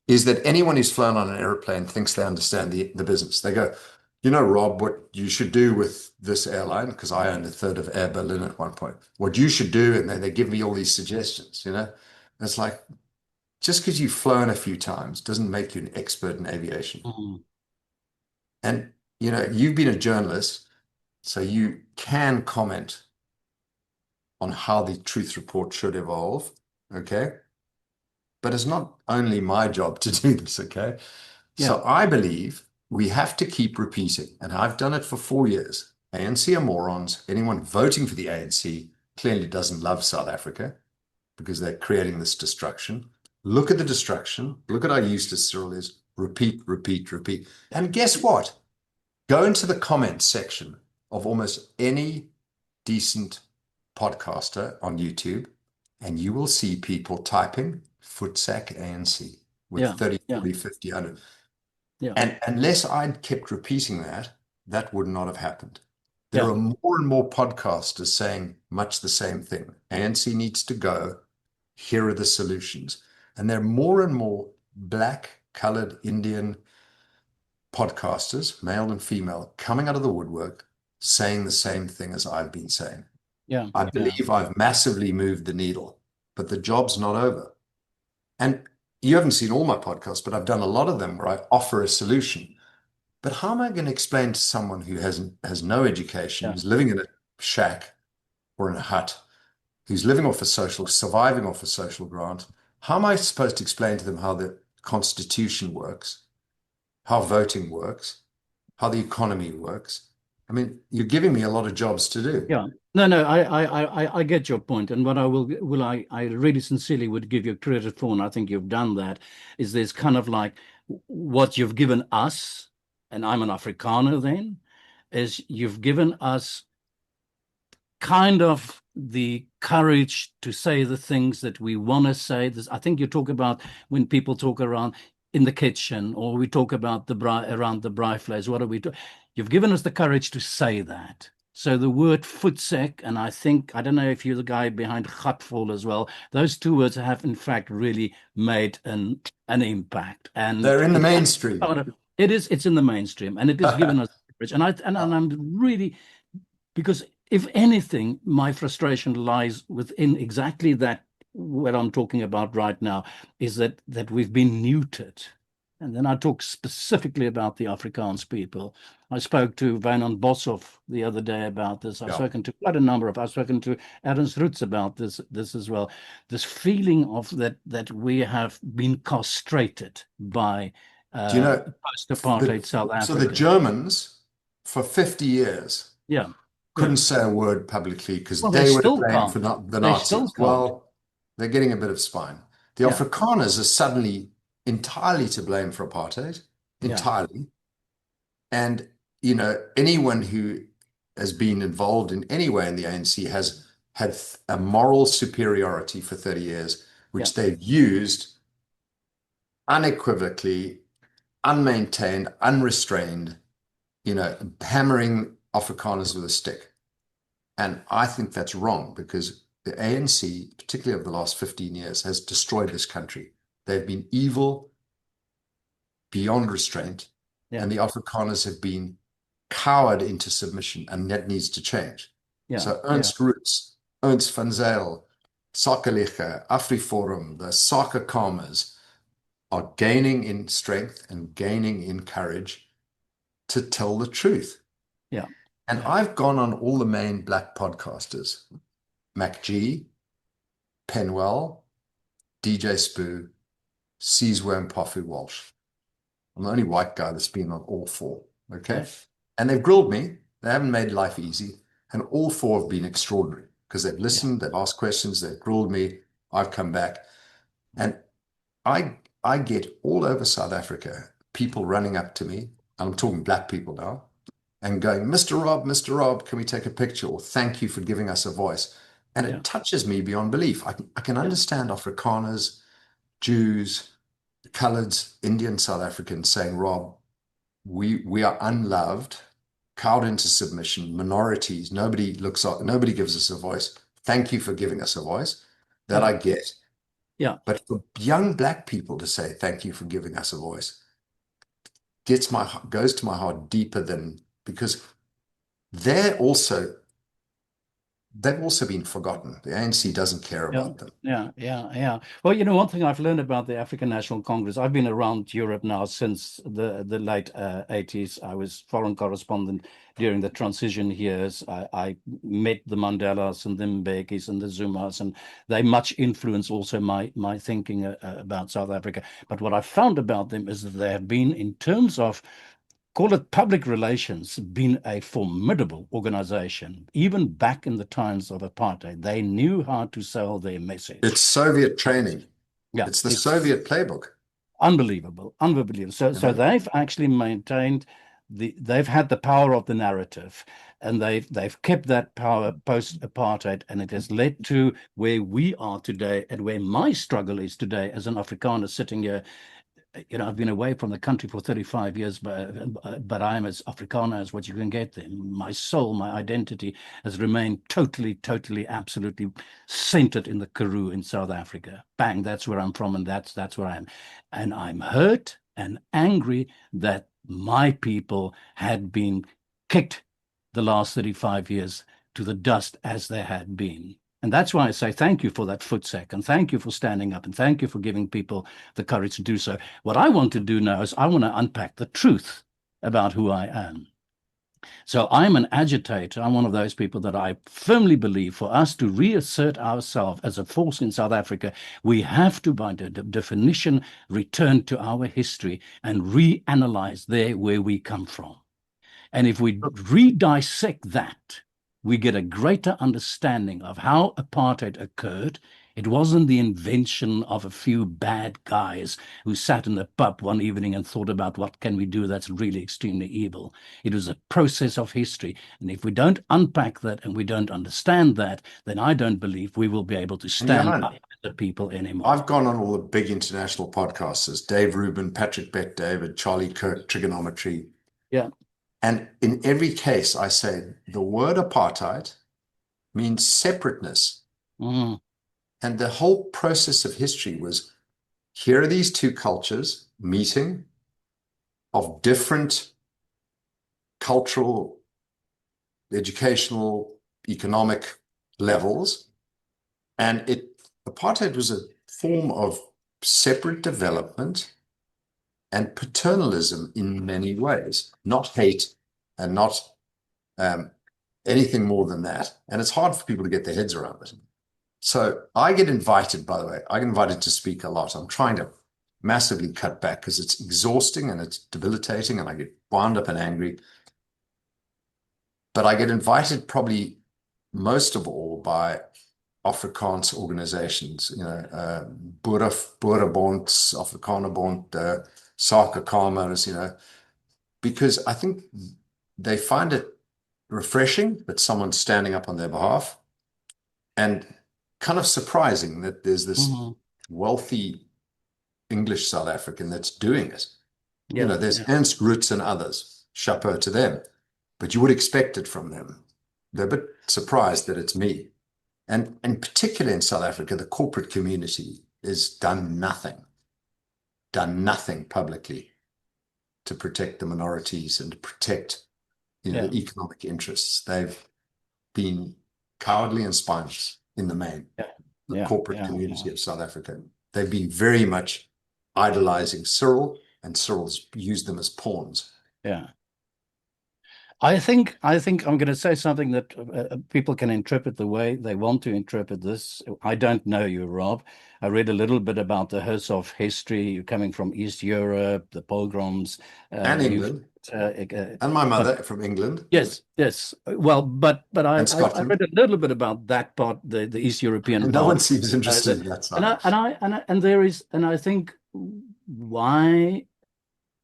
is that anyone who's flown on an airplane thinks they understand the business. They go, Rob, what you should do with this airline, because I owned a third of Air Berlin at one point, what you should do, and then they give me all these suggestions, It's like, just because you've flown a few times doesn't make you an expert in aviation. And, you've been a journalist, so you can comment on how the Truth Report should evolve, okay? but it's not only my job to do this, okay? So Yeah. I believe we have to keep repeating, and I've done it for 4 years. ANC are morons. Anyone voting for the ANC clearly doesn't love South Africa because they're creating this destruction. Look at the destruction. Look at how useless Cyril is. Repeat, repeat, repeat. And guess what? Go into the comments section of almost any decent podcaster on YouTube, and you will see people typing VOETSEK ANC with Yeah. 30, Yeah. 40, 50, 100. Yeah. And unless I'd kept repeating that, that would not have happened. There Yeah. are more and more podcasters saying much the same thing. ANC needs to go. Here are the solutions. And there are more and more black, colored, Indian podcasters, male and female, coming out of the woodwork saying the same thing as I've been saying. Yeah. I believe I've massively moved the needle, but the job's not over. And you haven't seen all my podcasts, but I've done a lot of them where I offer a solution. But how am I going to explain to someone who has no education, Yeah. who's living in a shack or in a hut, who's living off surviving off a social grant? How am I supposed to explain to them how the Constitution works, how voting works, how the economy works? I mean, you're giving me a lot of jobs to do. Yeah. No, I get your point. And what I really sincerely would give you credit for, and I think you've done that, is there's kind of like what you've given us, and I'm an Afrikaner then, is you've given us kind of the courage to say the things that we want to say. I think you talk about when people talk around in the kitchen, or we talk about around the braai. What are we doing? You've given us the courage to say that. So the word VOETSEK, and I don't know if you're the guy behind Gatfall as well, those two words have in fact really made an impact. And they're in the mainstream. It's in the mainstream, and it has given us courage. And I'm really, because if anything, my frustration lies within exactly that, what I'm talking about right now, is that we've been neutered. And then I talk specifically about the Afrikaans people. I spoke to Wynand Boshoff the other day about this. I've spoken to quite a number I've spoken to Ernst Roots about this as well. This feeling of that we have been castrated by Do you know, post-apartheid South Africa. so the Germans for 50 years Yeah. couldn't say a word publicly because Well, they they were to still blame can't. for the They Nazis. still can't. Well, they're getting a bit of spine. The Yeah. Afrikaners are suddenly entirely to blame for apartheid, entirely. And, you know, anyone who has been involved in any way in the ANC has had a moral superiority for 30 years, which they've used unequivocally, unmaintained, unrestrained, you know, hammering Afrikaners with a stick. And I think that's wrong because the ANC, particularly over the last 15 years, has destroyed this country. They've been evil beyond restraint, and the Afrikaners have been cowered into submission, and that needs to change. So Ernst Roots, Ernst van Zyl, Sakelige, AfriForum, the soccer calmers are gaining in strength and gaining in courage to tell the truth. Yeah. And I've gone on all the main black podcasters, MacG, Penwell, DJ Spoo, Sizwe and Pofu Walsh. I'm the only white guy that's been on all four, okay? And they've grilled me. They haven't made life easy. And all four have been extraordinary because they've listened, they've asked questions, they've grilled me. I've come back. And I get all over South Africa, people running up to me, I'm talking black people now, and going, Mr. Rob, can we take a picture? Or thank you for giving us a voice. And it touches me beyond belief. I can understand Afrikaners, Jews, coloreds, Indian South Africans saying, Rob, we are unloved, cowed into submission, minorities, nobody gives us a voice. Thank you for giving us a voice. That I get. Yeah. But for young black people to say thank you for giving us a voice goes to my heart deeper than, because they're also they've also been forgotten. The ANC doesn't care Yeah, about them. yeah. Well, you know, one thing I've learned about the African National Congress, I've been around Europe now since the late 80s. I was foreign correspondent during the transition years. I met the Mandelas and the Mbekis and the Zumas, and they much influence also my thinking about South Africa. But what I found about them is that they have been, in terms of, call it public relations, been a formidable organization. Even back in the times of apartheid, they knew how to sell their message. It's Soviet training. Yeah, it's the Soviet playbook. Unbelievable. So they've actually maintained they've had the power of the narrative, and they've kept that power post-apartheid, and it has led to where we are today, and where my struggle is today as an Afrikaner sitting here. You know, I've been away from the country for 35 years, but I'm as Afrikaner as what you can get there. My soul, my identity has remained totally, absolutely centered in the Karoo in South Africa. Bang, that's where I'm from, and that's where I am. And I'm hurt and angry that my people had been kicked the last 35 years to the dust as they had been. And that's why I say thank you for that VOETSEK, and thank you for standing up, and thank you for giving people the courage to do so. What I want to do now is I want to unpack the truth about who I am. So I'm an agitator. I'm one of those people that I firmly believe for us to reassert ourselves as a force in South Africa, we have to, by definition, return to our history and reanalyze there where we come from. And if we re-dissect that, we get a greater understanding of how apartheid occurred. It wasn't the invention of a few bad guys who sat in a pub one evening and thought about what can we do that's really extremely evil. It was a process of history. And if we don't unpack that and we don't understand that, then I don't believe we will be able to stand up as the people anymore. I've gone on all the big international podcasters, Dave Rubin, Patrick Bet-David, Charlie Kirk, Trigonometry. Yeah. And in every case, I say the word apartheid means separateness. Mm. And the whole process of history was, here are these two cultures meeting of different cultural, educational, economic levels. And apartheid was a form of separate development and paternalism in many ways, not hate and not anything more than that. And it's hard for people to get their heads around it. So I get invited, by the way, I get invited to speak a lot. I'm trying to massively cut back because it's exhausting and it's debilitating and I get wound up and angry. But I get invited probably most of all by Afrikaans organizations, you know, Boerebond, Afrikanerbond, Sakekamers, you know, because I think they find it refreshing that someone's standing up on their behalf, and kind of surprising that there's this wealthy English South African that's doing it. Yeah, you know, there's Ernst Roots and others, chapeau to them, but you would expect it from them. They're a bit surprised that it's me. And particularly in South Africa, the corporate community has done nothing publicly to protect the minorities and to protect, you know, the economic interests. They've been cowardly and spineless in the main. The corporate community of South Africa. They've been very much idolizing Cyril, and Cyril's used them as pawns. Yeah. I think I'm going to say something that people can interpret the way they want to interpret this. I don't know you, Rob. I read a little bit about the Hersov history. You're coming from East Europe, the pogroms. And England. And my mother from England. Yes. Well, but I read a little bit about that part, the East European part. No one seems interested in that side. And I think why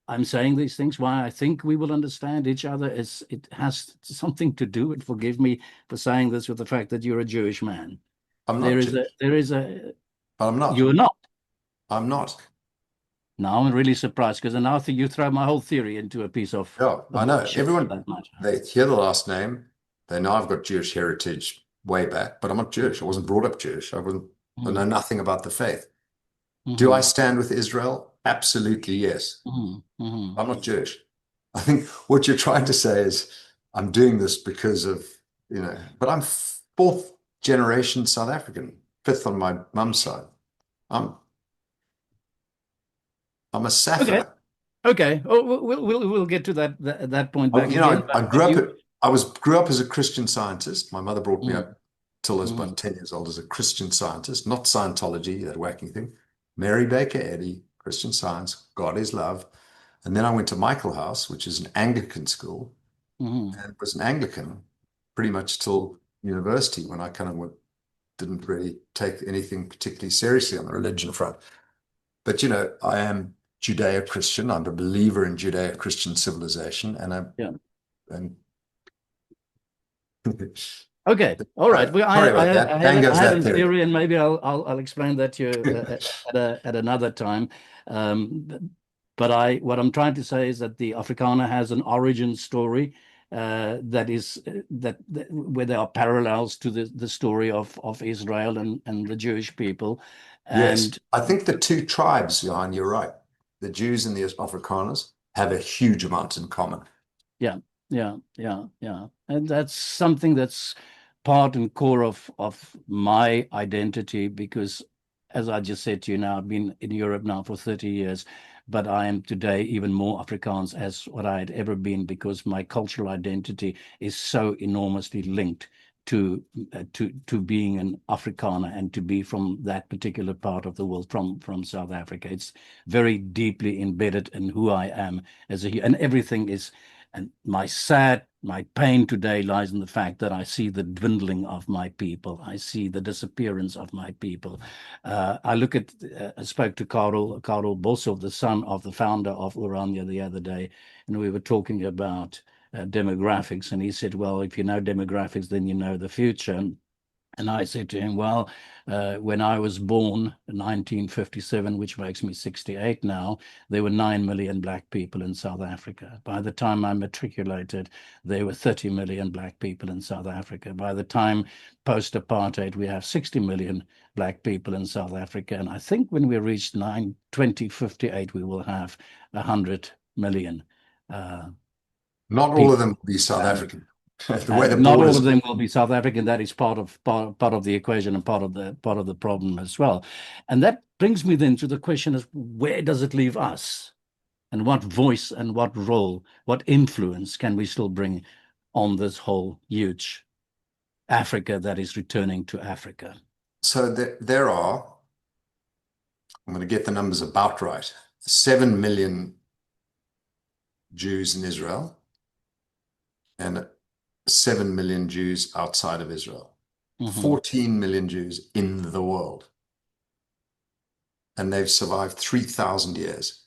I'm saying these things, why I think we will understand each other, is it has something to do, and forgive me for saying this, with the fact that you're a Jewish man. I'm not But I'm not. You're not. I'm not. Now I'm really surprised, because now you throw my whole theory into a piece of... Yeah, I know. Everyone, they hear the last name, they know I've got Jewish heritage way back, but I'm not Jewish. I wasn't brought up Jewish. I know nothing about the faith. Do I stand with Israel? Absolutely, yes. I'm not Jewish. I think what you're trying to say is I'm doing this because of, you know, but fourth generation South African, fifth on my mum's side. I'm a Okay. Safa. Okay. Oh, we'll get to that point back again. I grew But up. Grew up as a Christian Scientist. My mother brought me Mm, up till I was mm, about 10 years old as a Christian Scientist, not Scientology, that whacking thing. Mary Baker Eddy, Christian Science, God is love. And then I went to Michael House, which is an Anglican school, mm. and was an Anglican pretty much till university when I kind of didn't really take anything particularly seriously on the religion front. But, I am Judeo-Christian. I'm a believer in Judeo-Christian civilization, Yeah. and Okay. All right. Well, sorry about that. Bang goes I had that a theory. theory, and maybe I'll explain that to you at another time. Um, but what I'm trying to say is that the Afrikaner has an origin story that is where there are parallels to the story of Israel and the Jewish people, Yes, and I think the two tribes, Johan, you're right. The Jews and the Afrikaners have a huge amount in common. yeah, yeah. And that's something that's part and core of my identity because, as I just said to you now, I've been in Europe now for 30 years, but I am today even more Afrikaans as what I had ever been because my cultural identity is so enormously linked to being an Afrikaner and to be from that particular part of the world, from South Africa. It's very deeply embedded in who I am and everything is. And my pain today lies in the fact that I see the dwindling of my people. I see the disappearance of my people. I spoke to Karel Boshoff, the son of the founder of Orania, the other day, and we were talking about demographics. And he said, well, if you know demographics, then you know the future. And I said to him, well, when I was born in 1957, which makes me 68 now, there were 9 million black people in South Africa. By the time I matriculated, there were 30 million black people in South Africa. By the time post-apartheid, we have 60 million black people in South Africa. And I think when we reach 2058, we will have 100 million Not all of people. them will be South African. The way the Not all borders. of them will be South African. That is part of the equation and part of the problem as well. And that brings me then to the question is where does it leave us? And what voice and what role, what influence can we still bring on this whole huge Africa that is returning to Africa? So there are, I'm going to get the numbers about right, 7 million Jews in Israel and 7 million Jews outside of Israel. 14 million Jews in the world. And they've survived 3,000 years.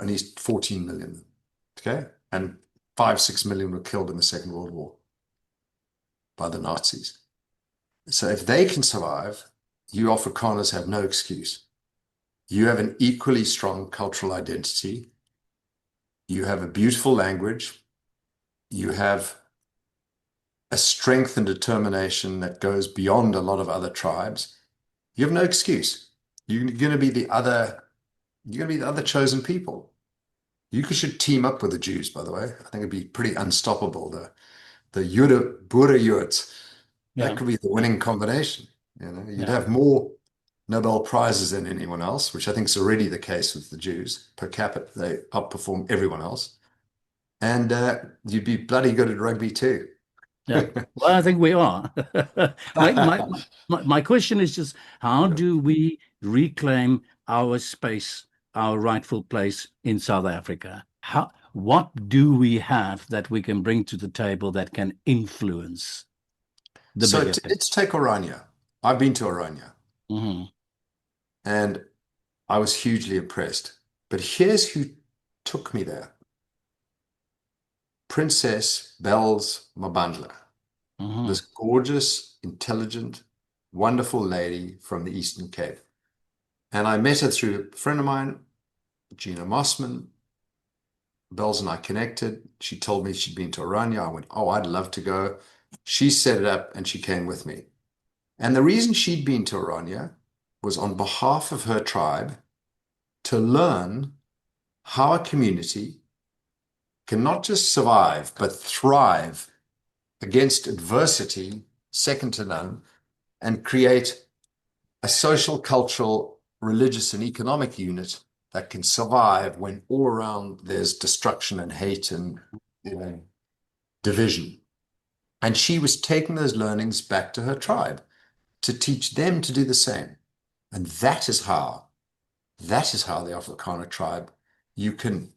Only 14 million. Okay? And 5-6 million were killed in the Second World War by the Nazis. So if they can survive, you Afrikaners have no excuse. You have an equally strong cultural identity. You have a beautiful language. You have a strength and determination that goes beyond a lot of other tribes. You have no excuse. You're going to be the other chosen people. You should team up with the Jews, by the way. I think it'd be pretty unstoppable. The Jude Boere Joods. That could be the winning combination. You'd have more Nobel Prizes than anyone else, which I think is already the case with the Jews. Per capita, they outperform everyone else. And you'd be bloody good at rugby too. Yeah, well, I think we are. My question is just how do we reclaim our space, our rightful place in South Africa? What do we have that we can bring to the table that can influence the So bigger picture? let's take Orania. I've been to Orania and I was hugely impressed. But here's who took me there. Princess Bells Mabandla, this gorgeous, intelligent, wonderful lady from the Eastern Cape. And I met her through a friend of mine, Gina Mossman. Bells and I connected. She told me she'd been to Orania. I went, oh, I'd love to go. She set it up and she came with me. And the reason she'd been to Orania was on behalf of her tribe to learn how a community can not just survive, but thrive against adversity second to none, and create a social, cultural, religious, and economic unit that can survive when all around there's destruction and hate and division. And she was taking those learnings back to her tribe to teach them to do the same. And that is how the Afrikaner tribe, you can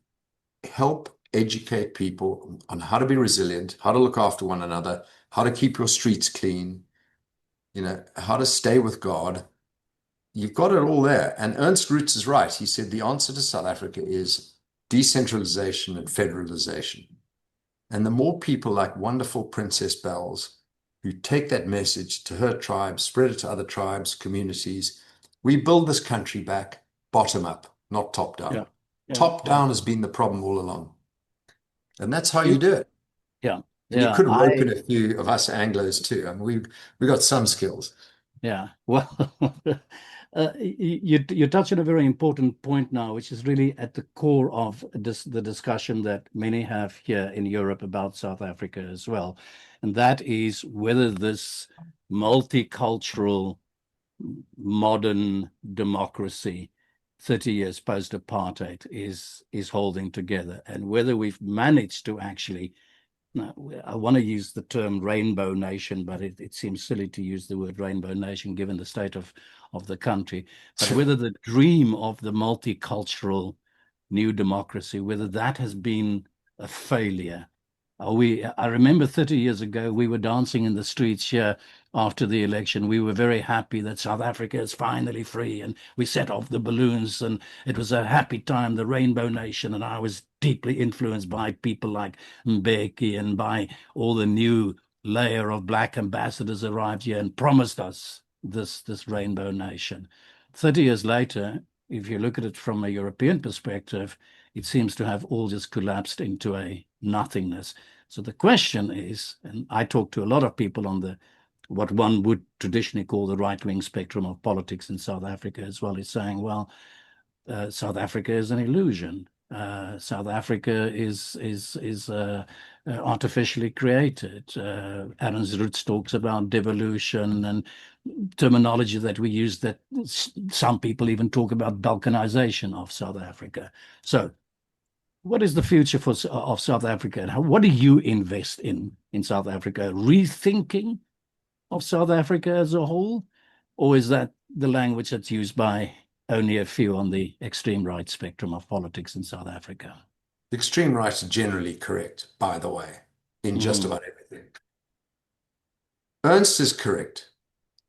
help educate people on how to be resilient, how to look after one another, how to keep your streets clean, how to stay with God. You've got it all there. And Ernst Roots is right. He said the answer to South Africa is decentralization and federalization. And the more people like wonderful Princess Bells who take that message to her tribe, spread it to other tribes, communities, we build this country back bottom up, not top down. Yeah. Top down has been the problem all along. And that's how you do it. Yeah. And you could rope in a few of us Anglos too. I mean, we got some skills. Yeah. Well, you touch on a very important point now, which is really at the core of the discussion that many have here in Europe about South Africa as well. And that is whether this multicultural modern democracy 30 years post-apartheid is holding together, and whether we've managed to actually, I want to use the term rainbow nation, but it seems silly to use the word rainbow nation given the state of the country, but whether the dream of the multicultural new democracy, whether that has been a failure. I remember 30 years ago, we were dancing in the streets here after the election. We were very happy that South Africa is finally free, and we set off the balloons, and it was a happy time, the Rainbow Nation. And I was deeply influenced by people like Mbeki and by all the new layer of black ambassadors arrived here and promised us this Rainbow Nation. 30 years later, if you look at it from a European perspective, it seems to have all just collapsed into a nothingness. So the question is, and I talk to a lot of people on what one would traditionally call the right-wing spectrum of politics in South Africa as well, is saying, well, South Africa is an illusion. South Africa is artificially created. Aaron Roots talks about devolution and terminology that we use that some people even talk about balkanization of South Africa. So what is the future of South Africa? And what do you invest in South Africa? Rethinking of South Africa as a whole? Or is that the language that's used by only a few on the extreme right spectrum of politics in South Africa? The extreme right are generally correct, by the way, in just about everything. Ernst is correct.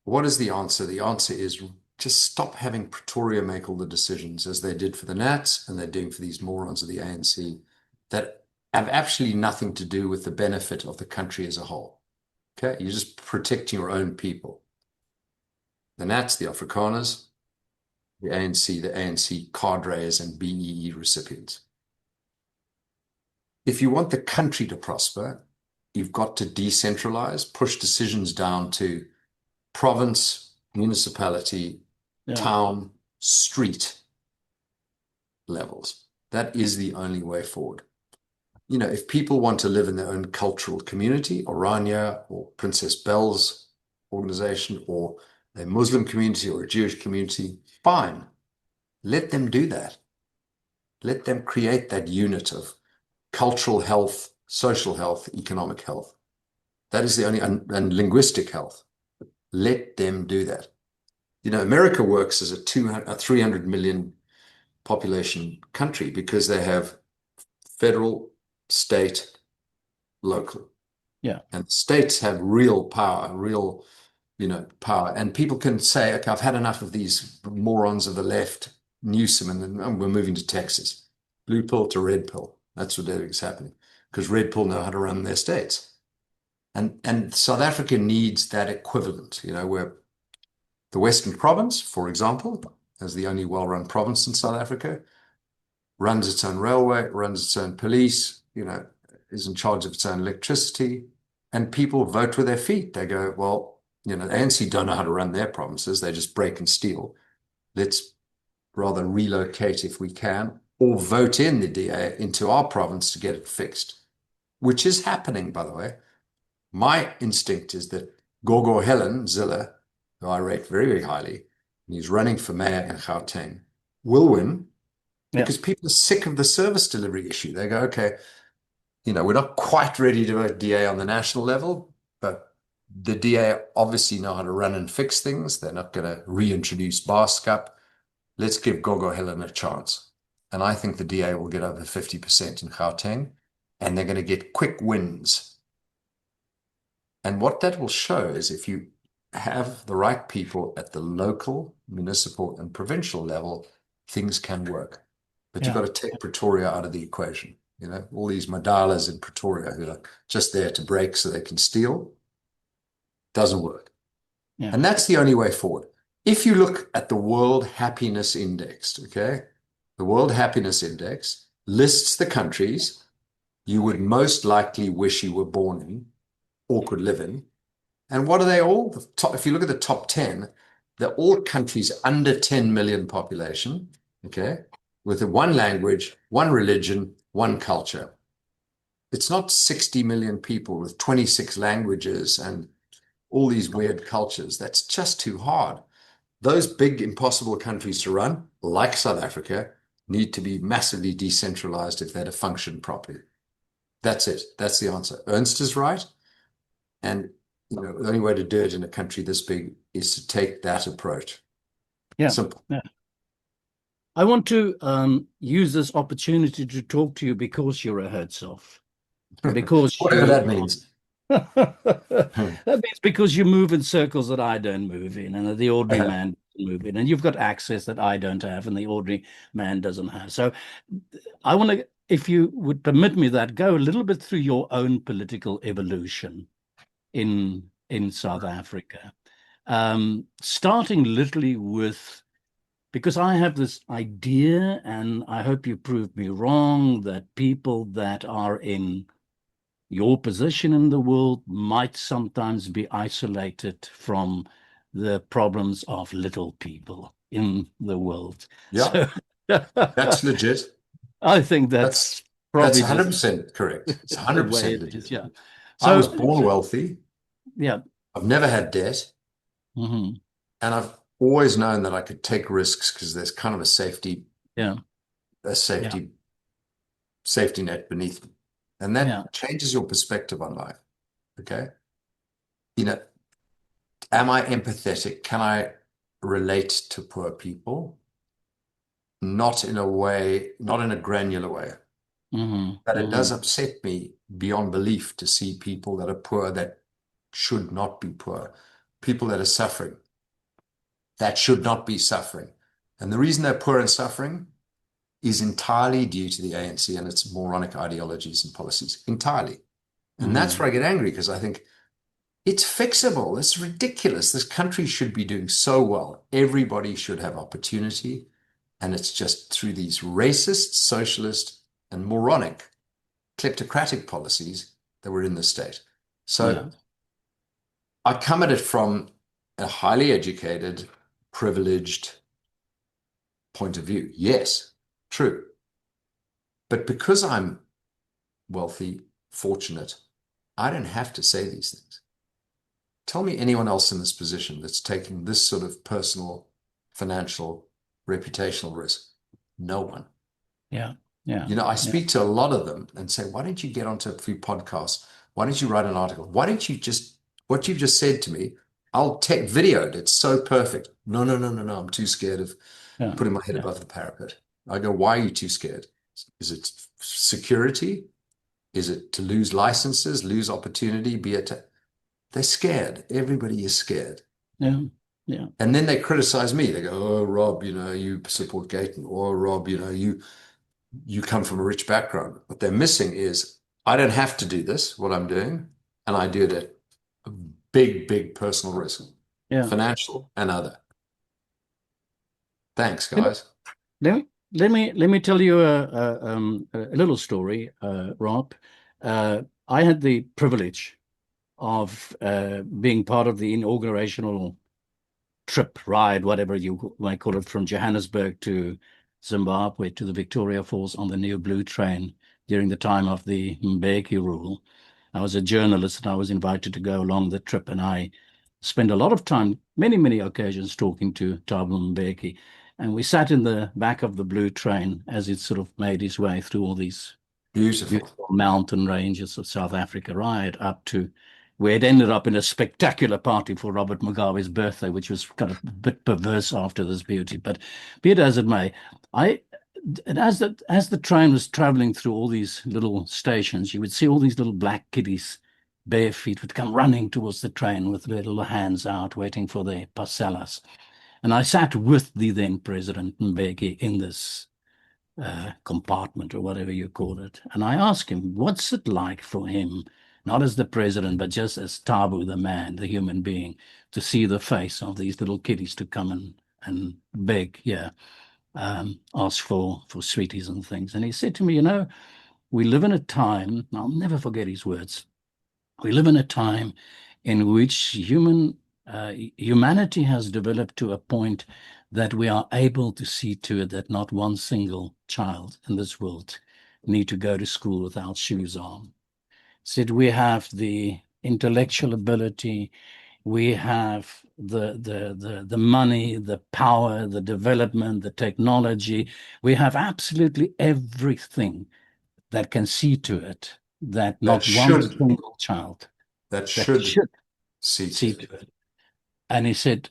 What is the answer? The answer is just stop having Pretoria make all the decisions, as they did for the Nats and they're doing for these morons of the ANC that have absolutely nothing to do with the benefit of the country as a whole. Okay, you're just protecting your own people. The Nats, the Afrikaners, the ANC cadres and BEE recipients. If you want the country to prosper, you've got to decentralize, push decisions down to province, municipality, town, street levels. That is the only way forward. If people want to live in their own cultural community, Orania or Princess Belle's organization, or a Muslim community or a Jewish community, fine. Let them do that. Let them create that unit of cultural health, social health, economic health. That is the only, and linguistic health. Let them do that. America works as a 300 million population country because they have federal, state, local. Yeah. And states have real power, power. And people can say, okay, I've had enough of these morons of the left, Newsom, and we're moving to Texas. Blue pill to red pill. That's what is happening because red pill know how to run their states. And South Africa needs that equivalent, where the Western Province, for example, as the only well-run province in South Africa, runs its own railway, runs its own police, is in charge of its own electricity, and people vote with their feet. They go, well, the ANC don't know how to run their provinces. They just break and steal. Let's rather relocate if we can, or vote in the DA into our province to get it fixed, which is happening, by the way. My instinct is that Gogo Helen Zille, who I rate very, very highly, and he's running for mayor in Gauteng, will win because people are sick of the service delivery issue. They go, okay, we're not quite ready to vote DA on the national level, but the DA obviously know how to run and fix things. They're not going to reintroduce Barskap. Let's give Gogo Helen a chance. And I think the DA will get over 50% in Gauteng, and they're going to get quick wins. And what that will show is if you have the right people at the local, municipal, and provincial level, things can work. But you've got to take Pretoria out of the equation. All these Madalas in Pretoria who are just there to break so they can steal, doesn't work. And that's the only way forward. If you look at the World Happiness Index, okay, the World Happiness Index lists the countries you would most likely wish you were born in or could live in. And what are they all? If you look at the top 10, they're all countries under 10 million population, okay, with one language, one religion, one culture. It's not 60 million people with 26 languages and all these weird cultures. That's just too hard. Those big, impossible countries to run, like South Africa, need to be massively decentralized if they're to function properly. That's it. That's the answer. Ernst is right. And the only way to do it in a country this big is to take that approach. Simple. I want to use this opportunity to talk to you because you're a Hersov. Because whatever that means. That means because you move in circles that I don't move in, and that the ordinary man doesn't move in, and you've got access that I don't have, and the ordinary man doesn't have. So I want to, if you would permit me that, go a little bit through your own political evolution in South Africa, starting literally with, because I have this idea, and I hope you prove me wrong, that people that are in your position in the world might sometimes be isolated from the problems of little people in the world. Yeah, so, that's legit. I think that's probably 100% correct. It's 100% legit. Yeah. So, I was born wealthy. Yeah. I've never had debt. Mm-hmm. And I've always known that I could take risks because there's kind of a safety net beneath me. And that changes your perspective on life. Okay. Am I empathetic? Can I relate to poor people? Not in a granular way. Mm-hmm. But it does upset me beyond belief to see people that are poor that should not be poor. People that are suffering that should not be suffering. And the reason they're poor and suffering is entirely due to the ANC and its moronic ideologies and policies. Entirely. And that's where I get angry, because I think it's fixable. It's ridiculous. This country should be doing so well. Everybody should have opportunity. And it's just through these racist, socialist, and moronic kleptocratic policies that we're in this state. So I come at it from a highly educated, privileged point of view. Yes, true. But because I'm wealthy, fortunate, I don't have to say these things. Tell me anyone else in this position that's taking this sort of personal, financial, reputational risk. No one. Yeah. I speak to a lot of them and say, why don't you get onto a few podcasts? Why don't you write an article? Why don't you just, what you've just said to me, I'll take videoed. It's so perfect. No. I'm too scared of putting my head above the parapet. I go, why are you too scared? Is it security? Is it to lose licenses, lose opportunity? They're scared. Everybody is scared. Yeah. And then they criticize me. They go, oh, Rob, you support Gayton. Or Rob, you come from a rich background. What they're missing is I don't have to do this, what I'm doing, and I do it at a big personal risk, financial and other. Thanks, guys. Let me tell you a little story, Rob. I had the privilege of being part of the inaugurational ride, whatever you might call it, from Johannesburg to Zimbabwe to the Victoria Falls on the New Blue train during the time of the Mbeki rule. I was a journalist and I was invited to go along the trip, and I spent a lot of time, many occasions, talking to Thabo Mbeki. And we sat in the back of the blue train as it sort of made its way through all these beautiful mountain ranges of South Africa, right up to where it ended up in a spectacular party for Robert Mugabe's birthday, which was kind of a bit perverse after this beauty. But be it as it may, as the train was traveling through all these little stations, you would see all these little black kiddies, bare feet, would come running towards the train with their little hands out, waiting for their parcelas. And I sat with the then President Mbeki in this compartment, or whatever you call it. And I asked him, what's it like for him, not as the president, but just as Thabo, the man, the human being, to see the face of these little kiddies to come and beg, ask for sweeties and things. And he said to me, we live in a time, I'll never forget his words, we live in a time in which humanity has developed to a point that we are able to see to it that not one single child in this world need to go to school without shoes on. Said we have the intellectual ability, we have the money, the power, the development, the technology. We have absolutely everything that can see to it that not one single child that should see to it. And he said,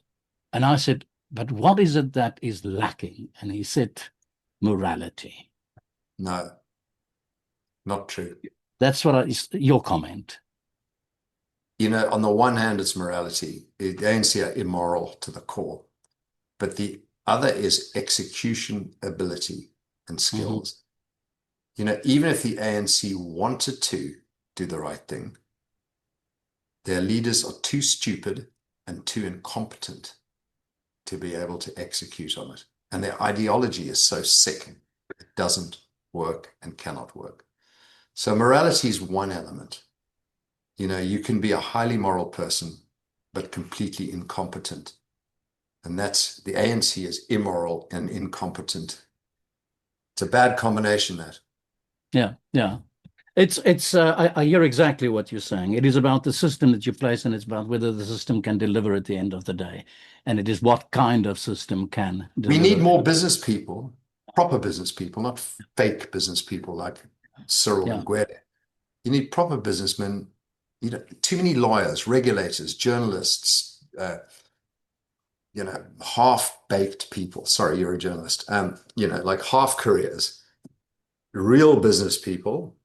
and I said, but what is it that is lacking? And he said, morality. No, not true. That's your comment. On the one hand, it's morality. The ANC are immoral to the core. But the other is execution ability and skills. Even if the ANC wanted to do the right thing, their leaders are too stupid and too incompetent to be able to execute on it. And their ideology is so sick, it doesn't work and cannot work. So morality is one element. You can be a highly moral person, but completely incompetent. And the ANC is immoral and incompetent. It's a bad combination, that. Yeah. I hear exactly what you're saying. It is about the system that you place, and it's about whether the system can deliver at the end of the day. And it is what kind of system can deliver. We need more business people, proper business people, not fake business people like Cyril and Gwede. You need proper businessmen. Too many lawyers, regulators, journalists, half-baked people. Sorry, you're a journalist. Like half careers. Real business people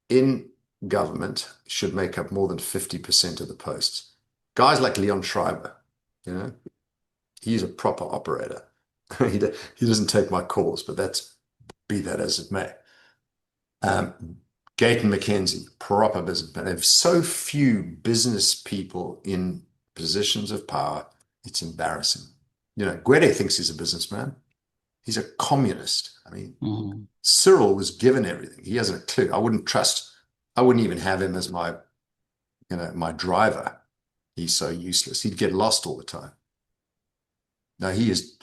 in government should make up more than 50% of the posts. Guys like Leon Schreiber, he's a proper operator. He doesn't take my calls, but be that as it may. Gayton McKenzie, proper businessman. There are so few business people in positions of power, it's embarrassing. Gwede thinks he's a businessman. He's a communist. I mean, Cyril was given everything. He hasn't a clue. I wouldn't even have him as my driver. He's so useless. He'd get lost all the time. No, he is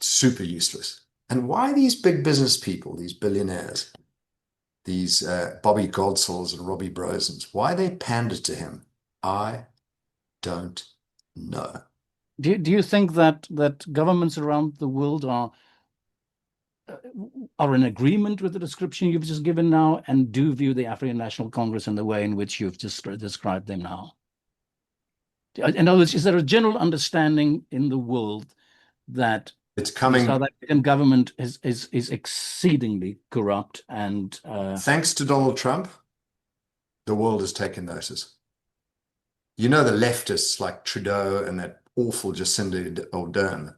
super useless. And why these big business people, these billionaires, these Bobby Goldsals and Robbie Brozens, why they pander to him, I don't know. Do you think that governments around the world are in agreement with the description you've just given now, and do view the African National Congress in the way in which you've just described them now? In other words, is there a general understanding in the world that it's coming? The South African government is exceedingly corrupt, and thanks to Donald Trump, the world has taken notice. The leftists like Trudeau and that awful Jacinda Ardern,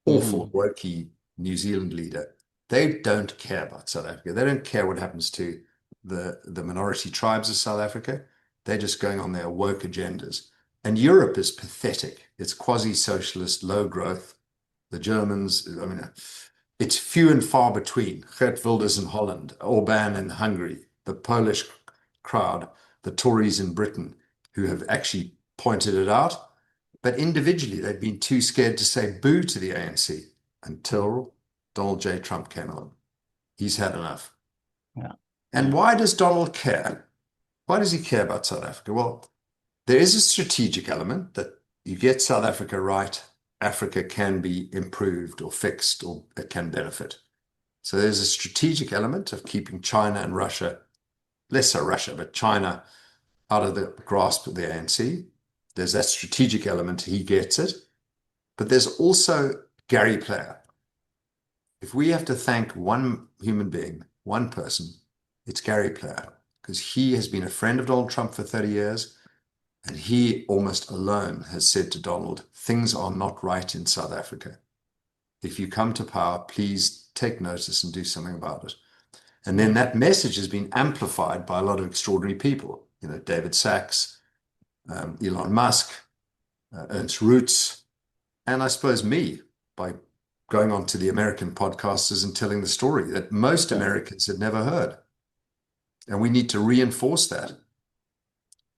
awful wokey New Zealand leader, they don't care about South Africa. They don't care what happens to the minority tribes of South Africa. They're just going on their woke agendas. And Europe is pathetic. It's quasi-socialist, low growth. The Germans, it's few and far between. Geert Wilders in Holland, Orbán in Hungary, the Polish crowd, the Tories in Britain, who have actually pointed it out. But individually, they've been too scared to say boo to the ANC until Donald J. Trump came along. He's had enough. Yeah. And why does Donald care? Why does he care about South Africa? Well, There is a strategic element that you get South Africa right, Africa can be improved or fixed, or it can benefit. So there's a strategic element of keeping China and Russia, less so Russia, but China out of the grasp of the ANC. There's that strategic element, he gets it. But there's also Gary Player. If we have to thank one human being, one person, it's Gary Player, because he has been a friend of Donald Trump for 30 years, and he almost alone has said to Donald, things are not right in South Africa. If you come to power, please take notice and do something about it. And then that message has been amplified by a lot of extraordinary people, you know, David Sachs, Elon Musk, Ernst Roots, and I suppose me, by going on to the American podcasters and telling the story that most Americans had never heard. And we need to reinforce that,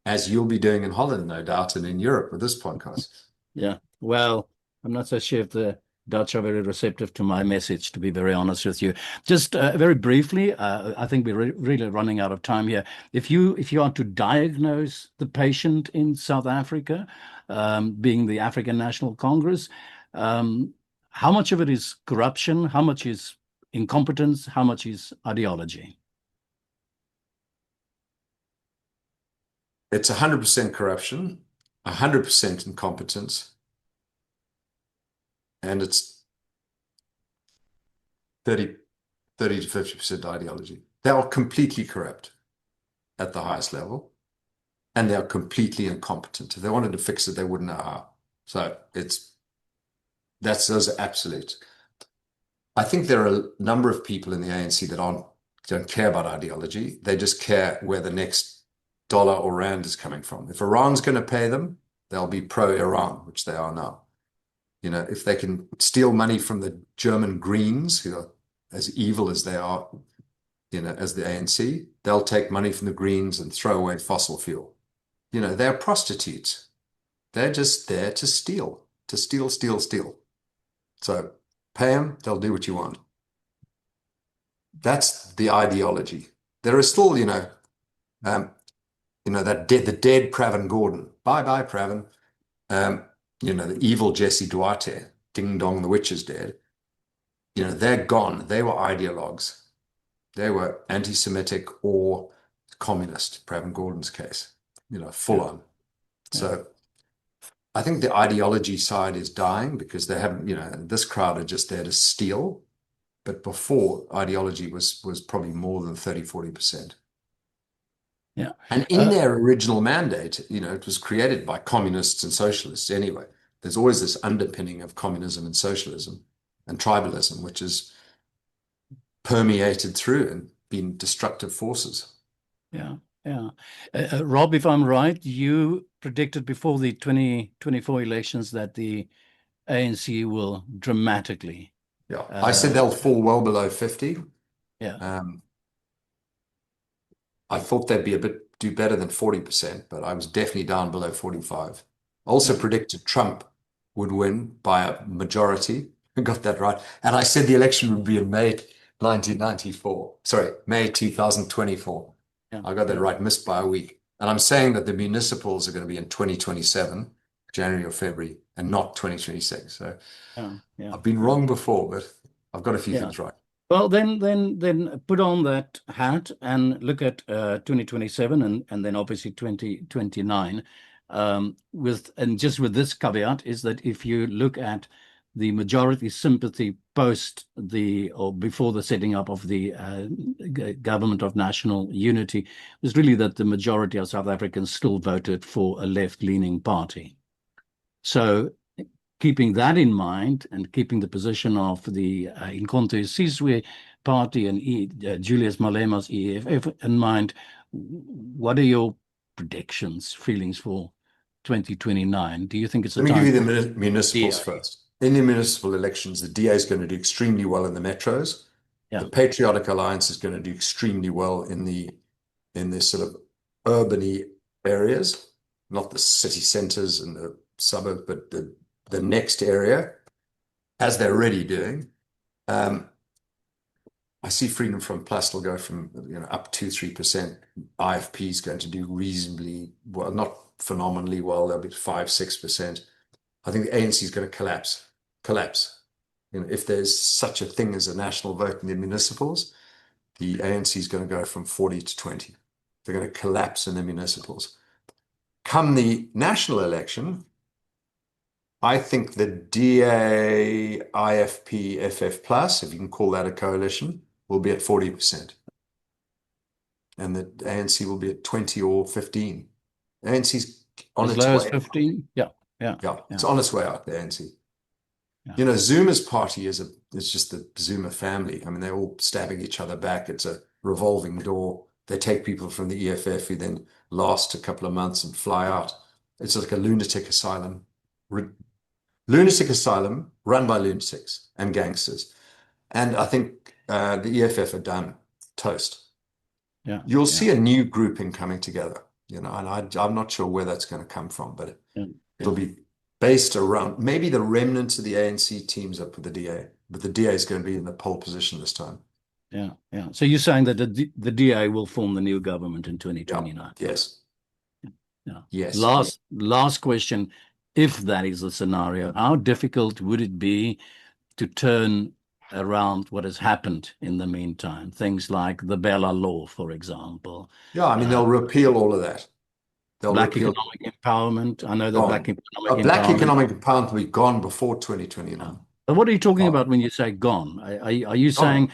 as you'll be doing in Holland, no doubt, and in Europe with this podcast. Yeah, well, I'm not so sure if the Dutch are very receptive to my message, to be very honest with you. Just very briefly, I think we're really running out of time here. If you are to diagnose the patient in South Africa, being the African National Congress, how much of it is corruption? How much is incompetence? How much is ideology? It's 100% corruption, 100% incompetence, and it's 30 to 50% ideology. They are completely corrupt at the highest level, and they are completely incompetent. If they wanted to fix it, they wouldn't know how. So those are absolute. I think there are a number of people in the ANC that don't care about ideology. They just care where the next dollar or rand is coming from. If Iran's going to pay them, they'll be pro-Iran, which they are now. You know, if they can steal money from the German Greens, who are as evil as they are, you know, as the ANC, they'll take money from the Greens and throw away fossil fuel. You know, they're prostitutes. They're just there to steal, steal. So pay them, they'll do what you want. That's the ideology. There are still, the dead Pravin Gordon. Bye, Pravin. The evil Jesse Duarte, ding dong, the witch is dead. You know, they're gone. They were ideologues. They were anti-Semitic or communist, Pravin Gordon's case, full on. So I think the ideology side is dying because they haven't, this crowd are just there to steal. But before, ideology was probably more than 30, 40%. Yeah. And in their original mandate, it was created by communists and socialists anyway. There's always this underpinning of communism and socialism and tribalism, which is permeated through and been destructive forces. Yeah. Rob, if I'm right, you predicted before the 2024 elections that the ANC will dramatically. Yeah, I said they'll fall well below 50. Yeah. I thought they'd do better than 40%, but I was definitely down below 45. Also predicted Trump would win by a majority. I got that right. And I said the election would be in May 2024. Yeah. I got that right, missed by a week. And I'm saying that the municipals are going to be in 2027, January or February, and not 2026. So I've been wrong before, but I've got a few things right. Well, then put on that hat and look at 2027 and then obviously 2029. With this caveat is that if you look at the majority sympathy before the setting up of the government of national unity, it was really that the majority of South Africans still voted for a left-leaning party. So keeping that in mind and keeping the position of the Inkonto Sizwe party and Julius Malema's EFF in mind, what are your predictions, feelings for 2029? Do you think it's a time? Let me give you the municipals first. In the municipal elections, the DA is going to do extremely well in the metros. Yeah. The Patriotic Alliance is going to do extremely well in the sort of urban-y areas, not the city centers and the suburbs, but the next area, as they're already doing. I see Freedom Front Plus will go from up 2-3%. IFP is going to do reasonably well, not phenomenally well. They'll be 5-6%. I think the ANC is going to collapse. If there's such a thing as a national vote in the municipals, the ANC is going to go from 40 to 20. They're going to collapse in the municipals. Come the national election, I think the DA, IFP, FF plus, if you can call that a coalition, will be at 40%. And the ANC will be at 20 or 15. The ANC's on As its low as way. 15? Yeah. It's on its way out, the ANC. Yeah. Zuma's party is just the Zuma family. I mean, they're all stabbing each other back. It's a revolving door. They take people from the EFF who then last a couple of months and fly out. It's like a lunatic asylum. Lunatic asylum run by lunatics and gangsters. And I think the EFF are done. Toast. Yeah. You'll see a new grouping coming together, and I'm not sure where that's going to come from, but it'll be based around maybe the remnants of the ANC teams up with the DA, but the DA is going to be in the pole position this time. Yeah. So you're saying that the DA will form the new government in 2029? Yes. Yeah. Yes. Last question. If that is the scenario, how difficult would it be to turn around what has happened in the meantime? Things like the Bella Law, for example. Yeah, I mean, they'll repeal all of that. Black economic empowerment. I know that black economic empowerment will be gone before 2029. But what are you talking about when you say gone? Are you saying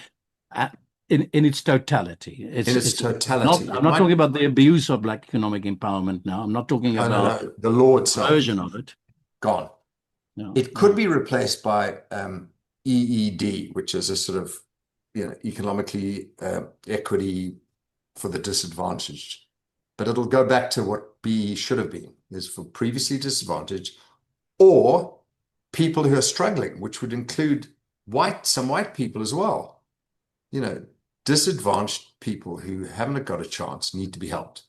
in its totality? In its totality. I'm not talking about the abuse of black economic empowerment now. I'm not talking about the law itself. Version of it. Gone. No, it could be replaced by EED, which is a sort of economically equity for the disadvantaged. But it'll go back to what BE should have been, is for previously disadvantaged or people who are struggling, which would include some white people as well. Disadvantaged people who haven't got a chance need to be helped.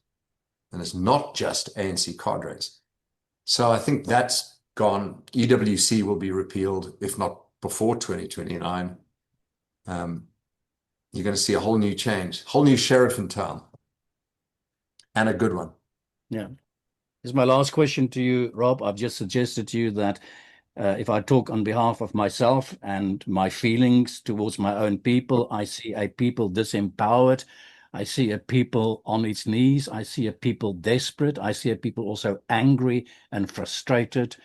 And it's not just ANC cadres. So I think that's gone. EWC will be repealed, if not before 2029. You're going to see a whole new change, whole new sheriff in town. And a good one. Yeah. This is my last question to you, Rob. I've just suggested to you that if I talk on behalf of myself and my feelings towards my own people, I see a people disempowered. I see a people on its knees. I see a people desperate. I see a people also angry and frustrated.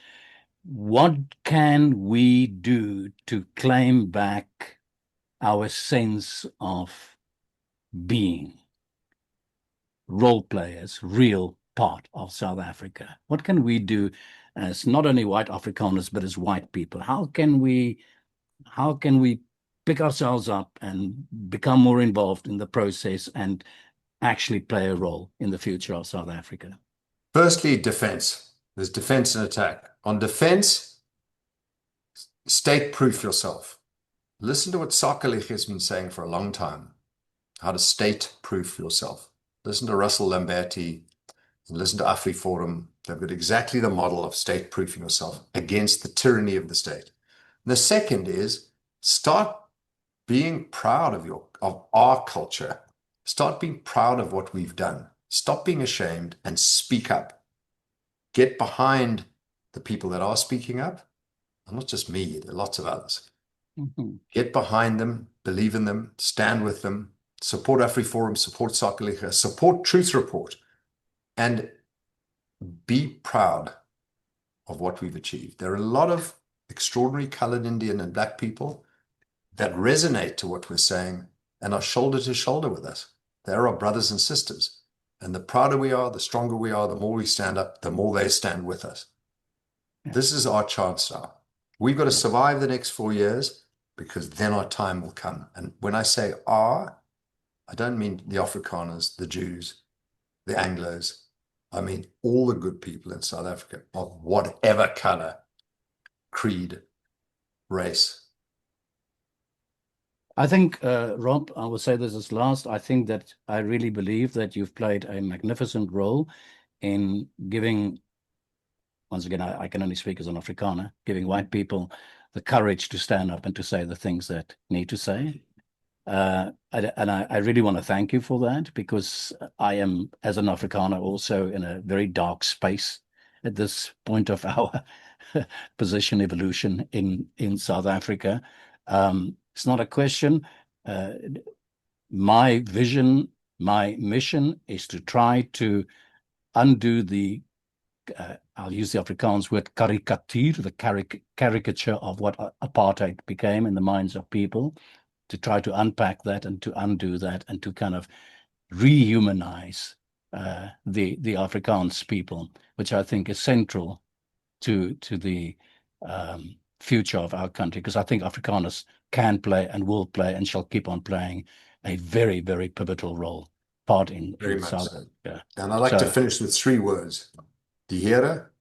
What can we do to claim back our sense of being? Role players, real part of South Africa. What can we do as not only white Afrikaners, but as white people? How can we pick ourselves up and become more involved in the process and actually play a role in the future of South Africa? Firstly, defense. There's defense and attack. On defense, state-proof yourself. Listen to what Sakelich has been saying for a long time, how to state-proof yourself. Listen to Russell Lamberti and listen to AfriForum. They've got exactly the model of state-proofing yourself against the tyranny of the state. And the second is start being proud of our culture. Start being proud of what we've done. Stop being ashamed and speak up. Get behind the people that are speaking up. And not just me, there are lots of others. Mm-hmm. Get behind them, believe in them, stand with them. Support AfriForum, support Sakelich, support Truth Report, and be proud of what we've achieved. There are a lot of extraordinary colored Indian and black people that resonate to what we're saying and are shoulder to shoulder with us. They're our brothers and sisters. And the prouder we are, the stronger we are, the more we stand up, the more they stand with us. Yeah. This is our chance now. We've got to survive the next 4 years because then our time will come. And when I say I don't mean the Afrikaners, the Jews, the Anglos. I mean all the good people in South Africa of whatever color, creed, race. I think, Rob, I will say this as last. I think that I really believe that you've played a magnificent role in giving, once again, I can only speak as an Afrikaner, giving white people the courage to stand up and to say the things that need to say. And I really want to thank you for that, because I am, as an Afrikaner, also in a very dark space at this point of our position evolution in South Africa. It's not a question. My vision, my mission is to try to undo the, I'll use the Afrikaans word karikatuur, the caricature of what apartheid became in the minds of people, to try to unpack that and to undo that and to kind of rehumanize the Afrikaans people, which I think is central to the future of our country, because I think Afrikaners can play and will play and shall keep on playing a very, very pivotal part in South Africa. And I like to finish with 3 words: die Here,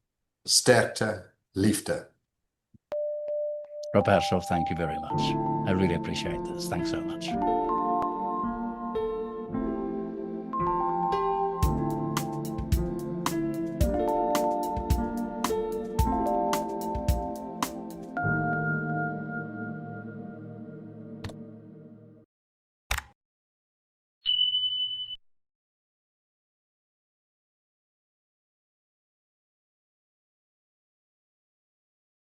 sterkte, liefde. Rob Hersov, thank you very much. I really appreciate this. Thanks so much.